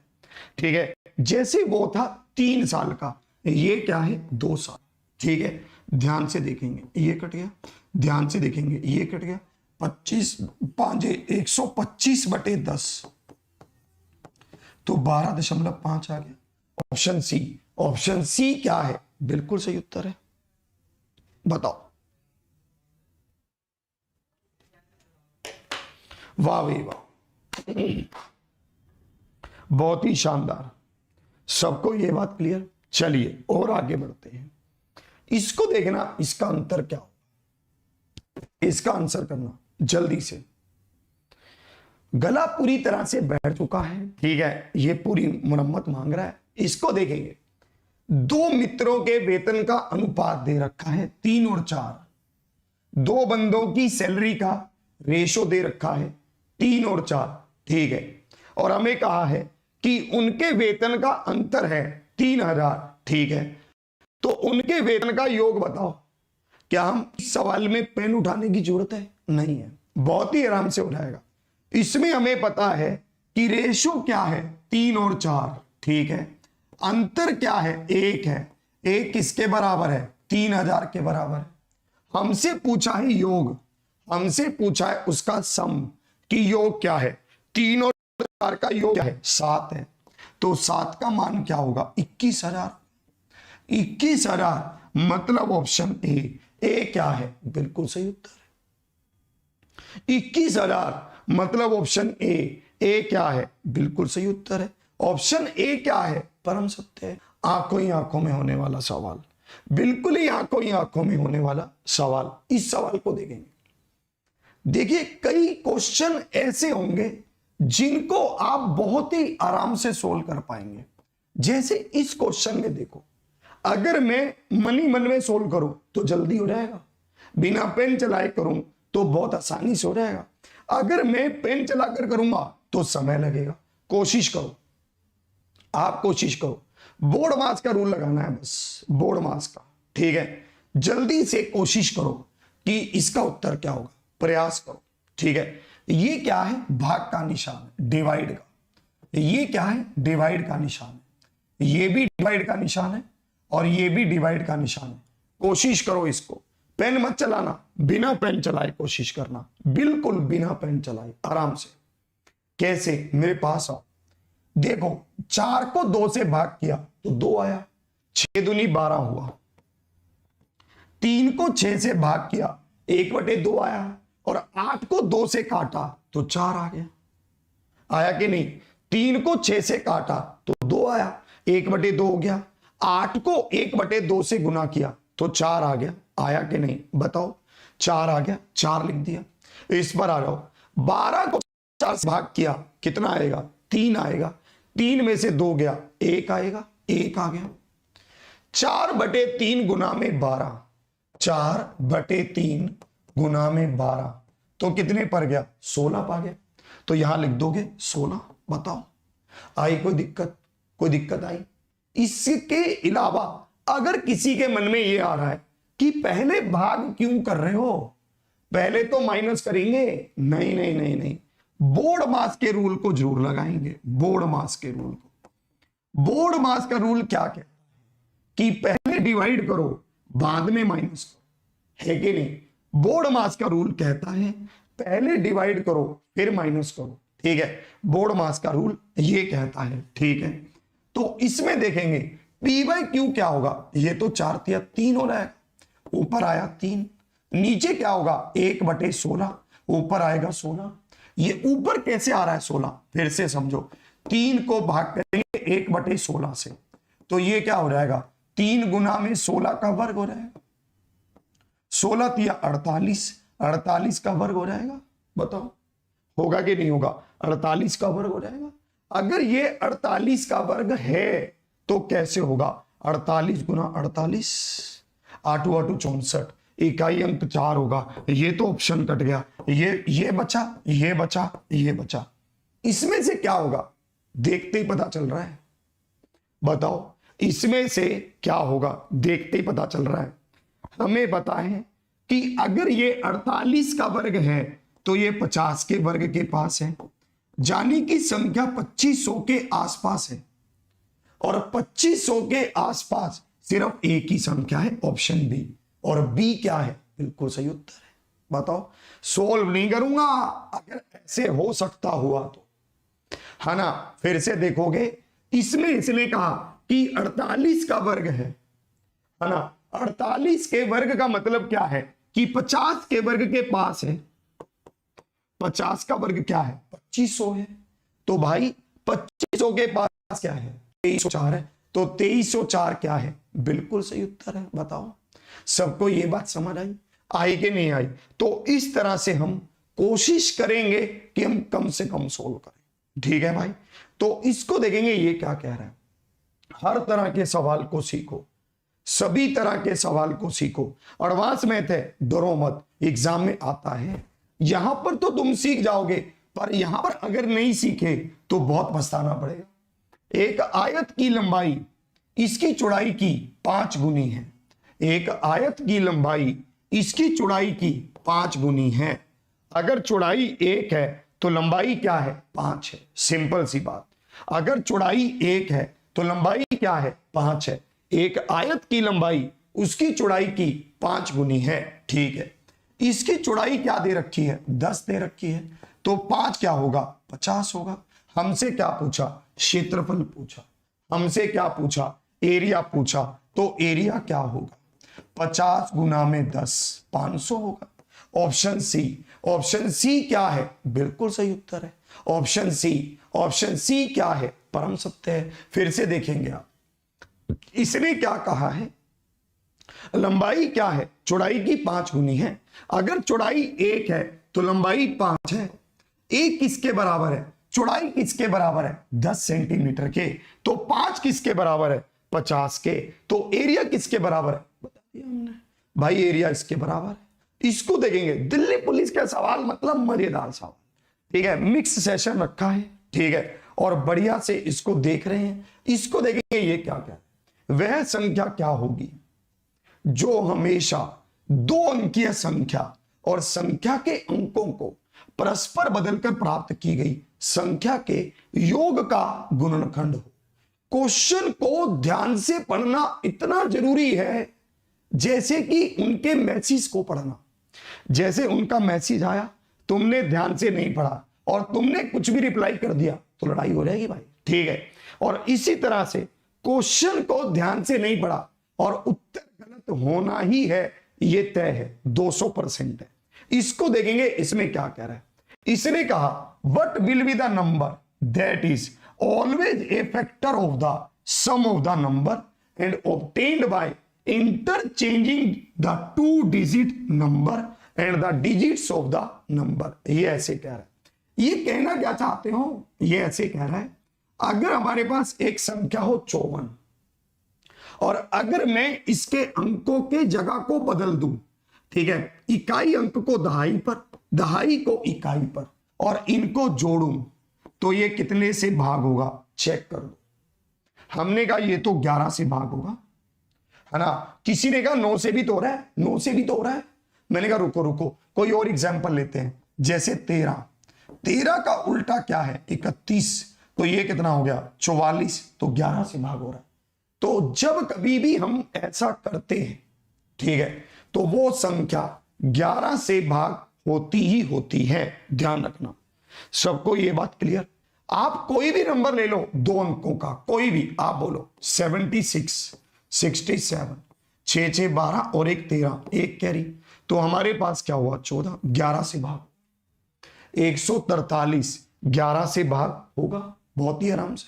ठीक है, जैसे वो था 3 साल का, ये क्या है, 2 साल। ठीक है, ध्यान से देखेंगे, ये कट गया, ध्यान से देखेंगे, ये कट गया, 25 5 125 बटे 10, तो 12.5 आ गया। ऑप्शन सी, ऑप्शन सी क्या है, बिल्कुल सही उत्तर है। बताओ, वाह भाई वाह, बहुत ही शानदार। सबको ये बात क्लियर। चलिए और आगे बढ़ते हैं। इसको देखना, इसका अंतर क्या हो, इसका आंसर करना जल्दी से। गला पूरी तरह से बैठ चुका है, ठीक है, ये पूरी मरम्मत मांग रहा है। इसको देखेंगे, 2 मित्रों के वेतन का अनुपात दे रखा है 3 और 4। 2 बंदों की सैलरी का रेशो दे रखा है 3 और 4। ठीक है, और हमें कहा है कि उनके वेतन का अंतर है 3000। ठीक है, तो उनके वेतन का योग बताओ। क्या हम इस सवाल में पेन उठाने की जरूरत है, नहीं है, बहुत ही आराम से उठाएगा। इसमें हमें पता है कि रेशो क्या है, 3 और 4। ठीक है, अंतर क्या है, 1 है। 1 किसके बराबर है, 3000 के बराबर है। हमसे पूछा है योग, हमसे पूछा है उसका सम, कि योग क्या है, 3 और 4 का योग क्या है, 7 है। तो 7 का मान क्या होगा, 21000। 21000 मतलब ऑप्शन ए क्या है, बिल्कुल सही उत्तर है। 21000 मतलब ऑप्शन ए क्या है, बिल्कुल सही उत्तर है। ऑप्शन ए क्या है, परम सत्य है। आंखों ही आंखों में होने वाला सवाल, बिल्कुल ही आंखों में होने वाला सवाल। इस सवाल को देखेंगे। देखिए, कई क्वेश्चन ऐसे होंगे जिनको आप बहुत ही आराम से सोल्व कर पाएंगे। जैसे इस क्वेश्चन में देखो, अगर मैं मन ही मन में सोल्व करूं तो जल्दी हो जाएगा, बिना पेन चलाए करूं तो बहुत आसानी से हो जाएगा। अगर मैं पेन चलाकर करूंगा तो समय लगेगा। कोशिश करो, आप कोशिश करो, बोर्ड मास का रूल लगाना है बस, बोर्ड मास का। ठीक है, जल्दी से कोशिश करो कि इसका उत्तर क्या होगा, प्रयास करो। ठीक है, ये क्या है, भाग का निशान, डिवाइड का। ये क्या है, डिवाइड का निशान है। ये भी डिवाइड का निशान है और ये भी डिवाइड का निशान है। कोशिश करो इसको, पेन मत चलाना, बिना पेन चलाए कोशिश करना, बिल्कुल बिना पेन चलाए, आराम से। कैसे, मेरे पास आओ। देखो, 4 को 2 से भाग किया तो 2 आया, 6 दूनी 12 हुआ। 3 को 6 से भाग किया, 1/2 आया, और 8 को 2 से काटा तो 4 आ गया। आया कि नहीं? 3 को 6 से काटा तो 2 आया, 1/2 हो गया। 8 को 1/2 से गुना किया तो 4 आ गया। आया कि नहीं, बताओ? 4 आ गया, 4 लिख दिया। इस पर आ जाओ, 12 को 4 से भाग किया, कितना आएगा? 3 आएगा। 3 में से 2 गया, 1 आएगा, 1 आ गया। 4/3 गुना में 12, 4/3 गुना में 12 तो कितने पर गया? 16 पा गया। तो यहां लिख दोगे 16। बताओ, आई कोई दिक्कत? कोई दिक्कत आई? इसके अलावा अगर किसी के मन में यह आ रहा है कि पहले भाग क्यों कर रहे हो, पहले तो माइनस करेंगे, नहीं नहीं नहीं नहीं, बोर्ड मास के रूल को जरूर लगाएंगे, बोर्ड मास के रूल को। बोर्ड मास का रूल क्या कहता है कि पहले डिवाइड करो बाद में माइनस करो, है कि नहीं? बोर्ड मास का रूल कहता है पहले डिवाइड करो फिर माइनस करो, ठीक है? बोर्ड मास का रूल ये कहता है, ठीक है? तो इसमें देखेंगे पी बाई क्यू क्या होगा, ये तो 4/3 हो रहा है, ऊपर आया 3, नीचे क्या होगा 1/16, ऊपर आएगा 16। ये ऊपर कैसे आ रहा है 16, फिर से समझो, 3 को भाग करेंगे 1/16 से, तो ये क्या हो जाएगा 3 गुना में 16 का वर्ग हो जाएगा, 16 48, 48 का वर्ग हो जाएगा। बताओ होगा कि नहीं होगा? 48 का वर्ग हो जाएगा। अगर ये 48 का वर्ग है तो कैसे होगा 48 गुना 48, 8 8 64, इकाई अंक 4 होगा। ये तो ऑप्शन कट गया, ये बचा, ये बचा, ये बचा। इसमें से क्या होगा देखते ही पता चल रहा है। बताओ इसमें से क्या होगा देखते ही पता चल रहा है। हमें पता है कि अगर ये 48 का वर्ग है तो ये 50 के वर्ग के पास है, जानी की संख्या 2500 के आसपास है, और 2500 के आसपास सिर्फ एक ही संख्या है, ऑप्शन बी। और बी क्या है? बिल्कुल सही उत्तर है। बताओ सोल्व नहीं करूंगा अगर ऐसे हो सकता हुआ तो, है ना? फिर से देखोगे इसमें इसने कहा कि 48 का वर्ग है ना? 48 के वर्ग का मतलब क्या है कि 50 के वर्ग के पास है। 50 का वर्ग क्या है 2500 है, तो भाई 2500 के पास क्या है 2304 है, तो 2304 क्या है? बिल्कुल सही उत्तर है। बताओ सबको ये बात समझ आई कि नहीं आई? तो इस तरह से हम कोशिश करेंगे कि हम कम से कम सोल्व करें, ठीक है भाई? तो इसको देखेंगे ये क्या कह रहा है। हर तरह के सवाल को सीखो, सभी तरह के सवाल को सीखो। एडवांस मैथ है, डरो मत, एग्जाम में आता है। यहां पर तो तुम सीख जाओगे, पर यहां पर अगर नहीं सीखे तो बहुत पछताना पड़ेगा। एक आयत की लंबाई इसकी चौड़ाई की 5 गुनी है। एक आयत की लंबाई इसकी चौड़ाई की 5 गुनी है। अगर चौड़ाई 1 है तो लंबाई क्या है 5 है। सिंपल सी बात। अगर चौड़ाई 1 है तो लंबाई क्या है 5 है। एक आयत की लंबाई उसकी चौड़ाई की 5 गुनी है, ठीक है? इसकी चौड़ाई क्या दे रखी है 10 दे रखी है, तो 5 क्या होगा 50 होगा। हमसे क्या पूछा? क्षेत्रफल पूछा। हमसे क्या पूछा? एरिया पूछा। तो एरिया क्या होगा 50 गुना में 10 500 होगा। Option C. ऑप्शन सी क्या है? बिल्कुल सही उत्तर है ऑप्शन सी। ऑप्शन सी क्या है? परम सत्य है। फिर से देखेंगे आप, इसने क्या कहा है? लंबाई क्या है? चौड़ाई की 5 गुनी है। अगर चौड़ाई 1 है तो लंबाई 5 है। 1 किसके बराबर है? चौड़ाई किसके बराबर है 10 सेंटीमीटर के, तो 5 किसके बराबर है 50 के, तो एरिया किसके बराबर है बता दिया हमने भाई, एरिया इसके बराबर है। इसको देखेंगे दिल्ली पुलिस का सवाल, मतलब मजेदार सवाल, ठीक है? मिक्स सेशन रखा है, ठीक है? और बढ़िया से इसको देख रहे हैं। इसको देखेंगे ये क्या क्या है। वह संख्या क्या होगी जो हमेशा 2 अंकीय संख्या और संख्या के अंकों को परस्पर बदलकर प्राप्त की गई संख्या के योग का गुणनखंड हो। क्वेश्चन को ध्यान से पढ़ना इतना जरूरी है जैसे कि उनके मैसेज को पढ़ना। जैसे उनका मैसेज आया, तुमने ध्यान से नहीं पढ़ा और तुमने कुछ भी रिप्लाई कर दिया तो लड़ाई हो जाएगी भाई, ठीक है? और इसी तरह से क्वेश्चन को ध्यान से नहीं पढ़ा और उत्तर गलत होना ही है, ये तय है, 200% है। इसको देखेंगे इसमें क्या कह रहा है। इसने कहा what will be the number that is always a factor of the sum of the number and obtained by interchanging the 2 digit number and the digits of the number. ये ऐसे कह रहा है। ये कहना क्या चाहते हो? ये ऐसे कह रहा है अगर हमारे पास एक संख्या हो 54 और अगर मैं इसके अंकों के जगह को बदल दूं, ठीक है, इकाई अंक को दहाई पर, दहाई को इकाई पर, और इनको जोड़ूं तो ये कितने से भाग होगा चेक कर दो। हमने कहा ये तो 11 से भाग होगा, है ना? किसी ने कहा 9 से भी तो हो रहा है, 9 से भी तो हो रहा है। मैंने कहा रुको रुको, कोई और एग्जांपल लेते हैं, जैसे 13 13 का उल्टा क्या है 31, तो ये कितना हो गया 44, तो 11 से भाग हो रहा है। तो जब कभी भी हम ऐसा करते हैं, ठीक है, तो वो संख्या 11 से भाग होती ही होती है, ध्यान रखना। सबको ये बात क्लियर? आप कोई भी नंबर ले लो 2 अंकों का, कोई भी, आप बोलो 76, 67, 6 6 12 और 1 13, एक कैरी, तो हमारे पास क्या हुआ 14, 11 से भाग 143, 11 से भाग होगा बहुत ही आराम से,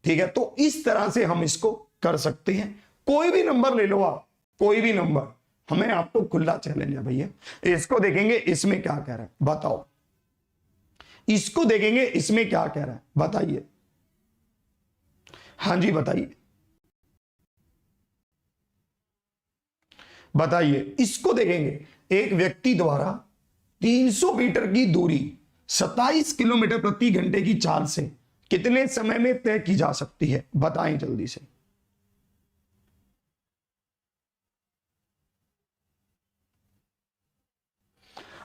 ठीक है। तो इस तरह से हम इसको कर सकते हैं। कोई भी नंबर ले लो आप, कोई भी नंबर, हमें आपको खुला चैलेंज है भैया। इसको देखेंगे इसमें क्या कह रहा है बताओ, इसको देखेंगे इसमें क्या कह रहा है बताइए, हाँ जी बताइए बताइए। इसको देखेंगे, एक व्यक्ति द्वारा 300 मीटर की दूरी 27 किलोमीटर प्रति घंटे की चाल से कितने समय में तय की जा सकती है, बताएं जल्दी से।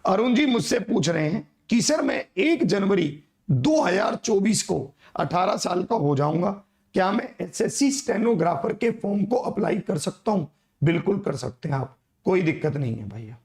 अरुण जी मुझसे पूछ रहे हैं कि सर मैं 1 जनवरी 2024 को 18 साल का हो जाऊंगा, क्या मैं एसएससी स्टेनोग्राफर के फॉर्म को अप्लाई कर सकता हूं? बिल्कुल कर सकते हैं आप, कोई दिक्कत नहीं है भैया,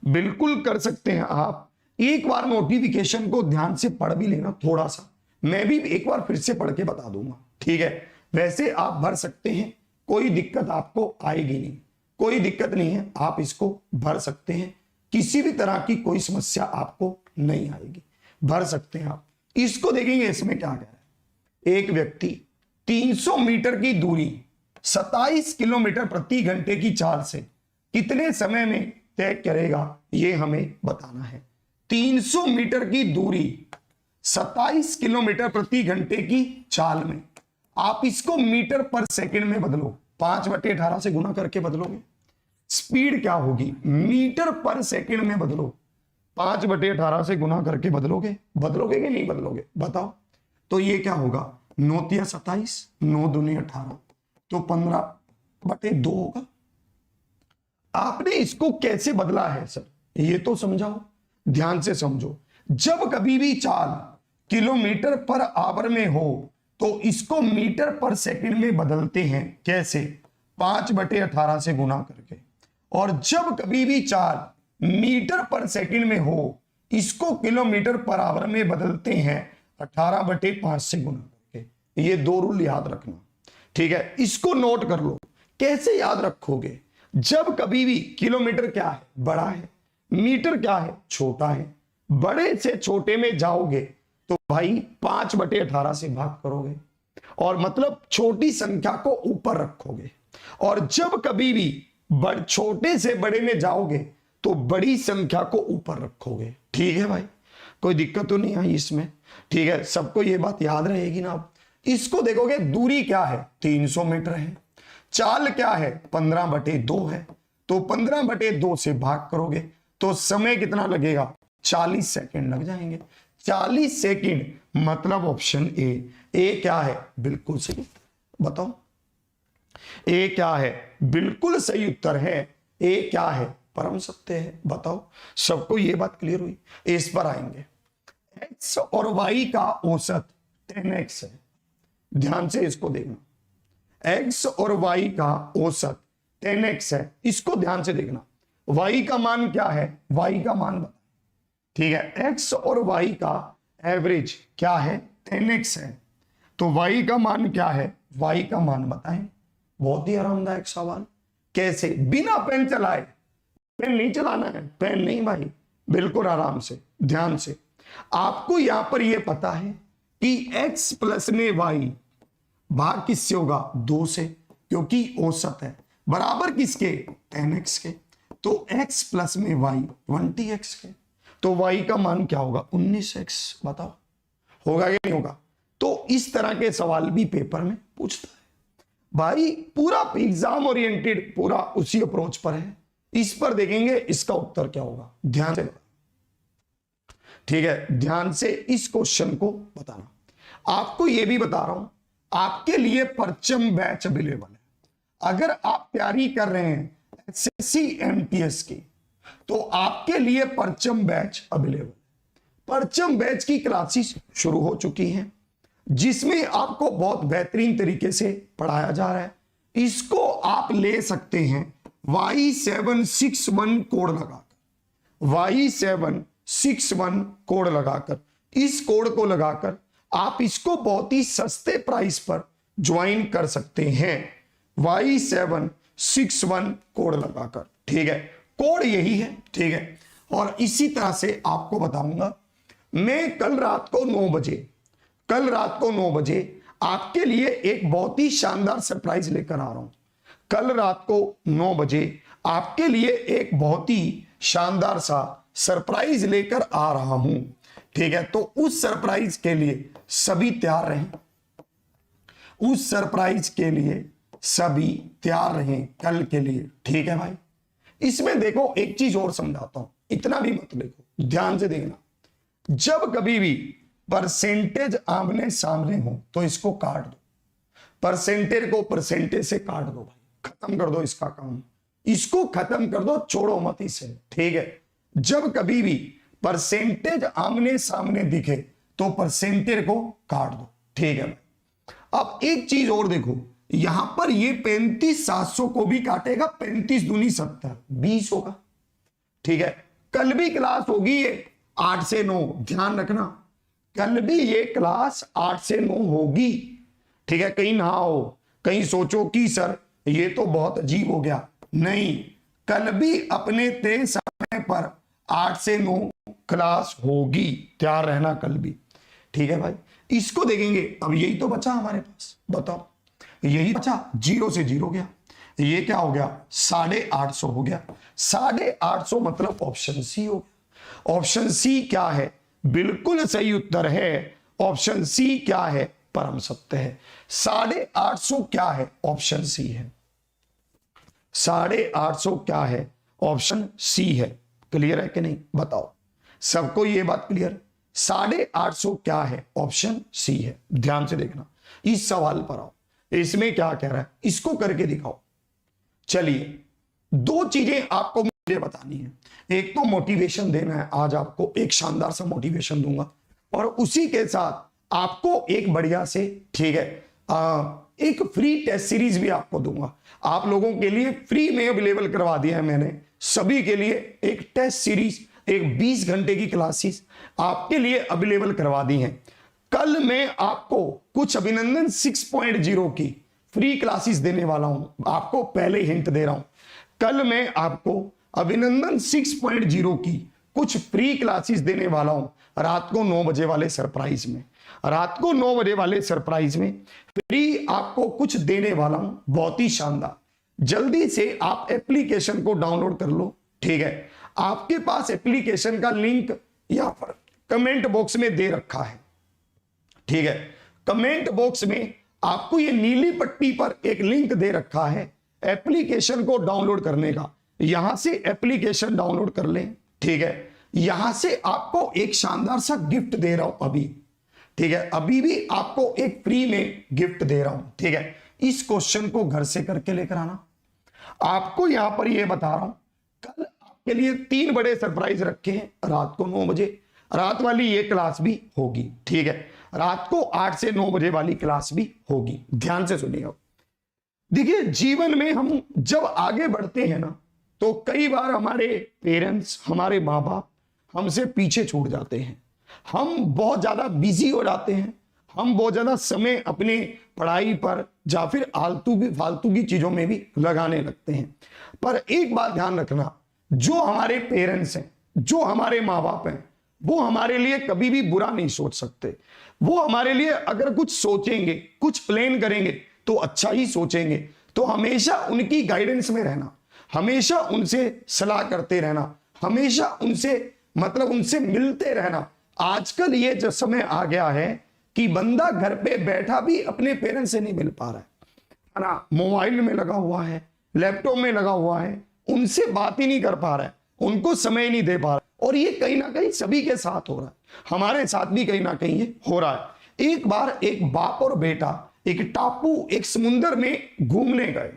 बिल्कुल कर सकते हैं आप। एक बार नोटिफिकेशन को ध्यान से पढ़ भी लेना थोड़ा सा, मैं भी एक बार फिर से पढ़ के बता दूंगा, ठीक है। वैसे आप भर सकते हैं, कोई दिक्कत आपको आएगी नहीं, कोई दिक्कत नहीं है, आप इसको भर सकते हैं, किसी भी तरह की कोई समस्या आपको नहीं आएगी, भर सकते हैं आप। इसको देखेंगे इसमें क्या कह रहा है, एक व्यक्ति 300 मीटर की दूरी 27 किलोमीटर प्रति घंटे की चाल से कितने समय में तय करेगा, ये हमें बताना है। 300 मीटर की दूरी 27 किलोमीटर प्रति घंटे की चाल में, आप इसको मीटर पर सेकंड में बदलो, 5/18 से गुना करके बदलोगे, स्पीड क्या होगी मीटर पर सेकंड में बदलो, 5/18 से गुना करके बदलोगे, बदलोगे कि नहीं बदलोगे बताओ। तो ये क्या होगा 9 तिया 27, 9 दूनी 18, तो 15/2 होगा। आपने इसको कैसे बदला है सर, ये तो समझाओ, ध्यान से समझो। जब कभी भी चाल किलोमीटर पर आवर में हो तो इसको मीटर पर सेकंड में बदलते हैं, कैसे 5/18 से गुना करके, और जब कभी भी चाल मीटर पर सेकंड में हो इसको किलोमीटर पर आवर में बदलते हैं 18/5 से गुना करके। ये 2 रूल याद रखना, ठीक है, इसको नोट कर लो। कैसे याद रखोगे, जब कभी भी किलोमीटर क्या है बड़ा है, मीटर क्या है छोटा है, बड़े से छोटे में जाओगे तो भाई 5/18 से भाग करोगे, और मतलब छोटी संख्या को ऊपर रखोगे, और जब कभी भी छोटे से बड़े में जाओगे तो बड़ी संख्या को ऊपर रखोगे, ठीक है भाई, कोई दिक्कत तो नहीं आई इसमें, ठीक है, सबको ये बात याद रहेगी ना। आप इसको देखोगे, दूरी क्या है 300 मीटर है, चाल क्या है 15/2 है, तो 15/2 से भाग करोगे तो समय कितना लगेगा 40 सेकंड लग जाएंगे, 40 सेकंड, मतलब ऑप्शन ए क्या है बिल्कुल सही, बताओ ए क्या है बिल्कुल सही उत्तर है, ए क्या है परम सत्य है, बताओ। सबको ये बात क्लियर हुई, इस पर आएंगे। x और y का औसत 10x है, ध्यान से इसको देखना, x और y का औसत 10x है, इसको ध्यान से देखना। y का मान क्या है, y का मान बताओ, ठीक है, x और y का एवरेज क्या है 10x है, तो y का मान क्या है, y का मान बताएं। बहुत ही आरामदायक सवाल, कैसे, बिना पेन चलाए, पेन नहीं चलाना है, पेन नहीं भाई, बिल्कुल आराम से ध्यान से। आपको यहां पर यह पता है कि x प्लस में y भाग किससे होगा 2 से, क्योंकि औसत है, बराबर किसके 10x के, तो x प्लस में y 20x के, तो y का मान क्या होगा 19x, बताओ होगा कि नहीं होगा। तो इस तरह के सवाल भी पेपर में पूछता है भाई, पूरा एग्जाम ओरिएंटेड पूरा उसी अप्रोच पर है, इस पर देखेंगे इसका उत्तर क्या होगा, ध्यान से, ठीक है, ध्यान से इस क्वेश्चन को बताना। आपको यह भी बता रहा हूं, आपके लिए परचम बैच अवेलेबल है, अगर आप तैयारी कर रहे हैं एसएससी एमटीएस की तो आपके लिए परचम बैच अवेलेबल है। परचम बैच की क्लासेस शुरू हो चुकी हैं, जिसमें आपको बहुत बेहतरीन तरीके से पढ़ाया जा रहा है। इसको आप ले सकते हैं Y761 कोड लगाकर, Y761 कोड लगाकर, इस कोड को लगाकर आप इसको बहुत ही सस्ते प्राइस पर ज्वाइन कर सकते हैं, Y761 कोड लगाकर। ठीक है, कोड यही है। ठीक है, और इसी तरह से आपको बताऊंगा, मैं कल रात को 9 बजे आपके लिए एक बहुत ही शानदार सरप्राइज लेकर आ रहा हूं। कल रात को 9 बजे आपके लिए एक बहुत ही शानदार सा सरप्राइज लेकर आ रहा हूं। ठीक है, तो उस सरप्राइज के लिए सभी तैयार रहें, उस सरप्राइज के लिए सभी तैयार रहें कल के लिए। ठीक है भाई, इसमें देखो एक चीज और समझाता हूं, इतना भी मत देखो, ध्यान से देखना। जब कभी भी परसेंटेज आमने सामने हो तो इसको काट दो, परसेंटेज को परसेंटेज से काट दो भाई, खत्म कर दो इसका काम, इसको खत्म कर दो, छोड़ो मत इसे। ठीक है, जब कभी भी परसेंटेज आमने सामने दिखे तो परसेंटेज को काट दो। ठीक है भाई, अब एक चीज और देखो, यहां पर ये 35,700 को भी काटेगा, 35 दूनी 70, 20 होगा। ठीक है, कल भी क्लास होगी ये 8 से 9, ध्यान रखना, कल भी ये क्लास 8 से 9 होगी। ठीक है, कहीं ना हो, कहीं सोचो कि सर ये तो बहुत अजीब हो गया, नहीं, कल भी अपने तय समय पर 8 से 9 क्लास होगी, तैयार रहना कल भी। ठीक है भाई, इसको देखेंगे। अब यही तो बचा हमारे पास, बताओ, यही बचा, 0 से 0 गया, ये क्या हो गया, 850 हो गया। 850 मतलब ऑप्शन सी हो गया। ऑप्शन सी क्या है, बिल्कुल सही उत्तर है। ऑप्शन सी क्या है, परम सत्य है। 850 क्या है, ऑप्शन सी है। 850 क्या है, ऑप्शन सी है। क्लियर है कि नहीं, बताओ, सबको ये बात क्लियर? 850 क्या है, ऑप्शन सी है। ध्यान से देखना, इस सवाल पर आओ, इसमें क्या कह रहा है, इसको करके दिखाओ। चलिए, दो चीजें आपको मुझे बतानी है। एक तो मोटिवेशन देना है, आज आपको एक शानदार सा मोटिवेशन दूंगा, और उसी के साथ आपको एक बढ़िया से, ठीक है, एक फ्री टेस्ट सीरीज भी आपको दूंगा। आप लोगों के लिए फ्री में अवेलेबल करवा दिया है मैंने, सभी के लिए एक टेस्ट सीरीज, एक 20 घंटे की क्लासेस आपके लिए अवेलेबल करवा दी हैं। कल मैं आपको कुछ अभिनंदन 6.0 की फ्री क्लासेस देने वाला हूं, आपको पहले हिंट दे रहा हूं। कल मैं आपको अभिनंदन 6.0 की कुछ फ्री क्लासेस देने वाला हूं, रात को 9 बजे वाले सरप्राइज में। रात को 9 बजे वाले सरप्राइज में फ्री आपको कुछ देने वाला हूं, बहुत ही शानदार। जल्दी से आप एप्लीकेशन को डाउनलोड कर लो। ठीक है, आपके पास एप्लीकेशन का लिंक यहां पर कमेंट बॉक्स में दे रखा है। ठीक है, कमेंट बॉक्स में आपको ये नीली पट्टी पर एक लिंक दे रखा है एप्लीकेशन को डाउनलोड करने का, यहां से एप्लीकेशन डाउनलोड कर लें। ठीक है, यहां से आपको एक शानदार सा गिफ्ट दे रहा हूं अभी। ठीक है, अभी भी आपको एक फ्री में गिफ्ट दे रहा हूं। ठीक है, इस क्वेश्चन को घर से करके लेकर आना। आपको यहां पर यह बता रहा हूं, कल आपके लिए 3 बड़े सरप्राइज रखे हैं। रात को 9 बजे रात वाली ये क्लास भी होगी। ठीक है, रात को 8 से 9 बजे वाली क्लास भी होगी। ध्यान से सुनिए। देखिए, जीवन में हम जब आगे बढ़ते हैं ना, तो कई बार हमारे पेरेंट्स, हमारे माँ बाप हमसे पीछे छूट जाते हैं। हम बहुत ज्यादा बिजी हो जाते हैं, हम बहुत ज्यादा समय अपने पढ़ाई पर या फिर फालतू की चीजों में भी लगाने लगते हैं। पर एक बात ध्यान रखना, जो हमारे पेरेंट्स हैं, जो हमारे माँ बाप हैं, वो हमारे लिए कभी भी बुरा नहीं सोच सकते। वो हमारे लिए अगर कुछ सोचेंगे, कुछ प्लान करेंगे तो अच्छा ही सोचेंगे। तो हमेशा उनकी गाइडेंस में रहना, हमेशा उनसे सलाह करते रहना, हमेशा उनसे मिलते रहना। आजकल ये जो समय आ गया है कि बंदा घर पे बैठा भी अपने पेरेंट्स से नहीं मिल पा रहा है ना, मोबाइल में लगा हुआ है, लैपटॉप में लगा हुआ है, उनसे बात ही नहीं कर पा रहा है, उनको समय नहीं दे पा रहा। और ये कहीं ना कहीं सभी के साथ हो रहा है, हमारे साथ भी कहीं ना कहीं ये हो रहा है। एक बार एक बाप और बेटा एक टापू, एक समुंदर में घूमने गए,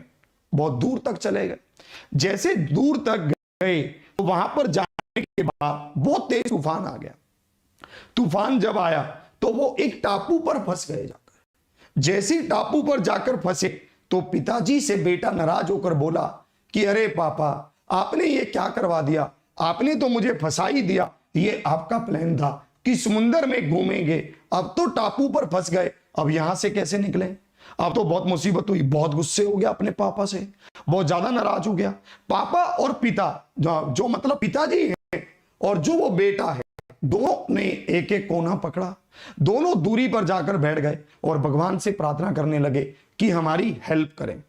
बहुत दूर तक चले गए। जैसे दूर तक गए तो वहां पर जाने के बाद बहुत तेज तूफान आ गया। तूफान जब आया तो वो एक टापू पर फंस गए जाकर। जैसे टापू पर जाकर फंसे तो पिताजी से बेटा नाराज होकर बोला कि अरे पापा, आपने ये क्या करवा दिया, आपने तो मुझे फंसा ही दिया। ये आपका प्लान था कि समुंदर में घूमेंगे, अब तो टापू पर फंस गए, अब यहां से कैसे निकले। अब तो बहुत मुसीबत हुई। बहुत गुस्से हो गया अपने पापा से, बहुत ज्यादा नाराज हो गया। पापा और पिता, जो मतलब पिताजी है और जो वो बेटा है, दोनों ने एक एक कोना पकड़ा, दोनों दूरी पर जाकर बैठ गए और भगवान से प्रार्थना करने लगे कि हमारी हेल्प करें।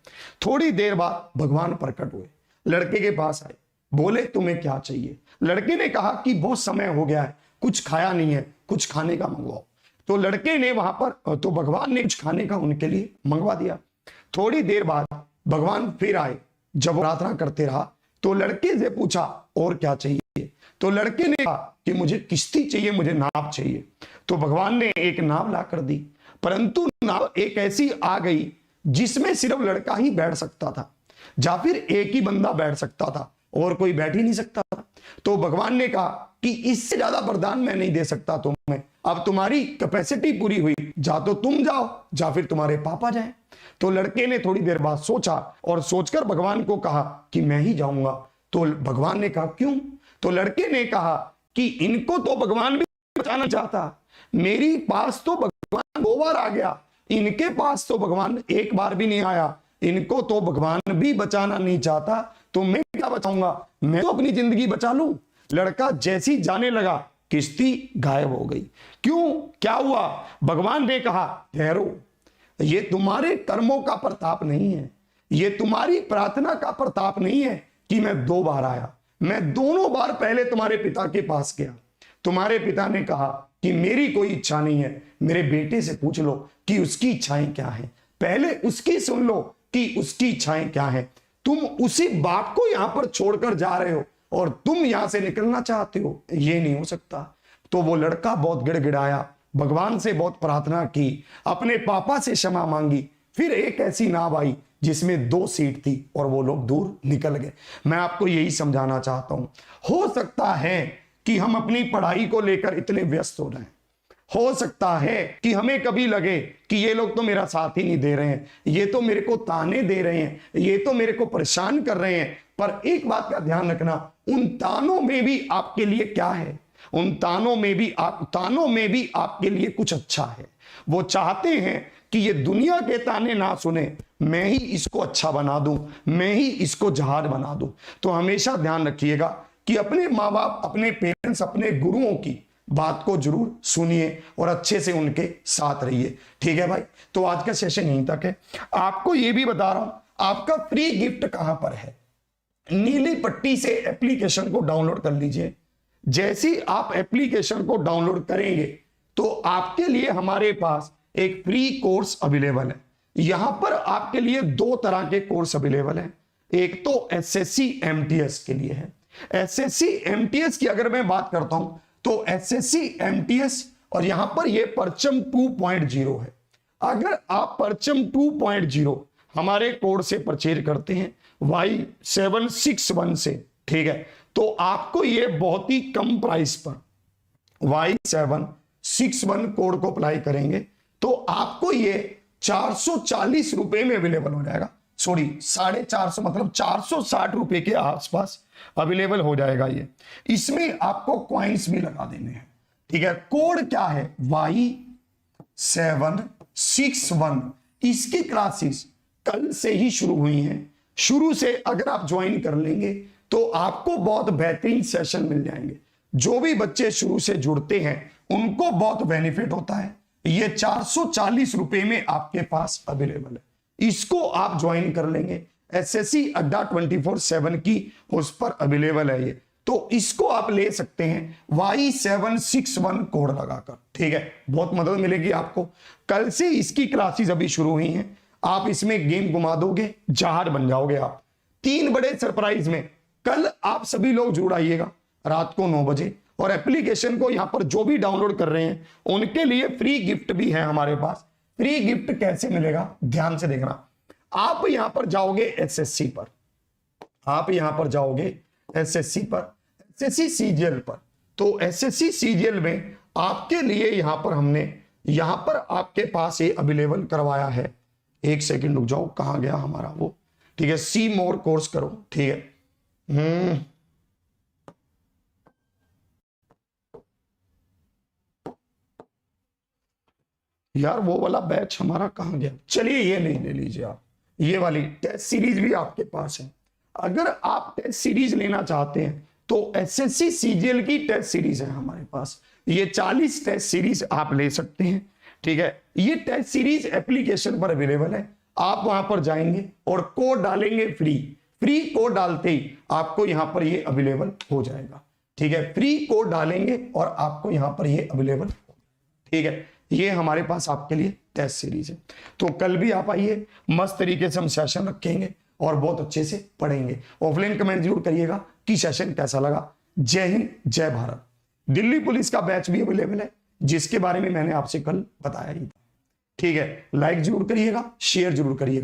थोड़ी देर बाद भगवान प्रकट हुए, लड़के के पास आए, बोले तुम्हें क्या चाहिए। लड़के ने कहा कि बहुत समय हो गया है, कुछ खाया नहीं है, कुछ खाने का मंगवाओ। तो लड़के ने वहां पर, तो भगवान ने कुछ खाने का उनके लिए मंगवा दिया। थोड़ी देर बाद भगवान फिर आए। जब प्रार्थना करते रहा तो लड़के से पूछा और क्या चाहिए। तो लड़के ने कहा कि मुझे किश्ती चाहिए, मुझे नाव चाहिए। तो भगवान ने एक नाव ला कर दी, परंतु नाव एक ऐसी आ गई जिसमें सिर्फ लड़का ही बैठ सकता था, या फिर एक ही बंदा बैठ सकता था और कोई बैठ ही नहीं सकता था। तो भगवान ने कहा कि इससे ज्यादा वरदान मैं नहीं दे सकता तुम्हें, अब तुम्हारी कैपेसिटी पूरी हुई, जा तो तुम जाओ या फिर तुम्हारे पापा जाएं। तो लड़के ने थोड़ी देर बाद सोचा और सोचकर भगवान को कहा कि मैं ही जाऊंगा। तो भगवान ने कहा क्यों। तो लड़के ने कहा कि इनको तो भगवान भी बचाना चाहता, मेरी पास तो भगवान 2 बार आ गया, इनके पास तो भगवान एक बार भी नहीं आया, इनको तो भगवान भी बचाना नहीं चाहता, तो मैं क्या बचाऊंगा, मैं तो अपनी जिंदगी बचा लूं। लड़का जैसी जाने लगा किश्ती गायब हो गई। क्यों, क्या हुआ। भगवान ने कहा ठहरो, ये तुम्हारे कर्मों का प्रताप नहीं है, ये तुम्हारी प्रार्थना का प्रताप नहीं है कि मैं 2 बार आया। मैं दोनों बार पहले तुम्हारे पिता के पास गया, तुम्हारे पिता ने कहा कि मेरी कोई इच्छा नहीं है, मेरे बेटे से पूछ लो कि उसकी इच्छाएं क्या हैं, पहले उसकी सुन लो कि उसकी इच्छाएं क्या हैं। तुम उसी बाप को यहां पर छोड़कर जा रहे हो और तुम यहां से निकलना चाहते हो, ये नहीं हो सकता। तो वो लड़का बहुत गिड़गिड़ाया, भगवान से बहुत प्रार्थना की, अपने पापा से क्षमा मांगी। फिर एक ऐसी नाव आई जिसमें 2 सीट थी और वो लोग दूर निकल गए। मैं आपको यही समझाना चाहता हूं, हो सकता है कि हम अपनी पढ़ाई को लेकर इतने व्यस्त हो रहे हैं, हो सकता है कि हमें कभी लगे कि ये लोग तो मेरा साथ ही नहीं दे रहे हैं, ये तो मेरे को ताने दे रहे हैं, ये तो मेरे को परेशान कर रहे हैं। पर एक बात का ध्यान रखना, उन तानों में भी आपके लिए क्या है, उन तानों में भी आपके लिए कुछ अच्छा है। वो चाहते हैं कि ये दुनिया के ताने ना सुने, मैं ही इसको अच्छा बना दूं, मैं ही इसको जहाज बना दूं। तो हमेशा ध्यान रखिएगा कि अपने माँ बाप, अपने पेरेंट्स, अपने गुरुओं की बात को जरूर सुनिए और अच्छे से उनके साथ रहिए। ठीक है भाई, तो आज का सेशन यहीं तक है। आपको यह भी बता रहा हूं, आपका फ्री गिफ्ट कहां पर है। नीली पट्टी से एप्लीकेशन को डाउनलोड कर लीजिए। जैसी आप एप्लीकेशन को डाउनलोड करेंगे तो आपके लिए हमारे पास एक फ्री कोर्स अवेलेबल है। यहां पर आपके लिए 2 तरह के कोर्स अवेलेबल हैं। एक तो एसएससी एमटीएस के लिए है। एसएससी एमटीएस की अगर मैं बात करता हूं तो एसएससी एमटीएस और यहां पर यह परचम 2.0 है। अगर आप परचम 2.0 हमारे कोड से परचेज करते हैं Y761 से, ठीक है, तो आपको ये बहुत ही कम प्राइस पर Y761 कोड को अप्लाई करेंगे तो आपको ये 440 रुपए में अवेलेबल हो जाएगा। सॉरी, 450 मतलब 460 रुपए के आसपास अवेलेबल हो जाएगा ये। इसमें आपको कॉइन्स भी लगा देने हैं। ठीक है, कोड क्या है Y761। इसकी क्लासेस कल से ही शुरू हुई हैं। शुरू से अगर आप ज्वाइन कर लेंगे तो आपको बहुत बेहतरीन सेशन मिल जाएंगे। जो भी बच्चे शुरू से जुड़ते हैं उनको बहुत बेनिफिट होता है। ये 440 रुपए में आपके पास अवेलेबल है, इसको आप ज्वाइन कर लेंगे। एसएससी अड्डा 24/7 की उस पर अवेलेबल है ये, तो इसको आप ले सकते हैं Y761 कोड लगाकर। ठीक है, बहुत मदद मिलेगी आपको। कल से इसकी क्लासेस अभी शुरू हुई हैं। आप इसमें गेम घुमा दोगे, जहाज बन जाओगे आप। 3 बड़े सरप्राइज में कल आप सभी लोग जुड़ आइएगा रात को 9 बजे। और एप्लीकेशन को यहां पर जो भी डाउनलोड कर रहे हैं उनके लिए फ्री गिफ्ट भी है हमारे पास। फ्री गिफ्ट कैसे मिलेगा, ध्यान से देखना। आप यहां पर जाओगे एसएससी पर, आप यहां पर जाओगे एसएससी पर, एसएससी सीजीएल पर। तो एसएससी सीजीएल में आपके लिए यहां पर हमने यहां पर आपके पास ये अवेलेबल करवाया है। एक सेकंड रुक जाओ, कहां गया हमारा वो, ठीक है, सी मोर कोर्स करो, ठीक है। यार वो वाला बैच हमारा कहां गया, चलिए ये नहीं ले लीजिए आप, ये वाली टेस्ट सीरीज भी आपके पास है। अगर आप टेस्ट सीरीज लेना चाहते हैं तो एसएससी सीजीएल की टेस्ट सीरीज है हमारे पास, ये 40 टेस्ट सीरीज आप ले सकते हैं, ठीक है। ये टेस्ट सीरीज एप्लीकेशन पर अवेलेबल है, आप वहां पर जाएंगे और कोड डालेंगे फ्री कोड डालते ही आपको यहां पर ये अवेलेबल हो जाएगा, ठीक है। फ्री कोड डालेंगे और आपको यहां पर ये अवेलेबल, ठीक है। ये हमारे पास आपके लिए टेस्ट सीरीज है। तो कल भी आप आइए, मस्त तरीके से हम सेशन रखेंगे और बहुत अच्छे से पढ़ेंगे। ऑफलाइन कमेंट जरूर करिएगा कि सेशन कैसा लगा। जय हिंद, जय भारत। दिल्ली पुलिस का बैच भी अवेलेबल है, जिसके बारे में मैंने आपसे कल बताया ही था, ठीक है। लाइक जरूर करिएगा, शेयर जरूर करिएगा।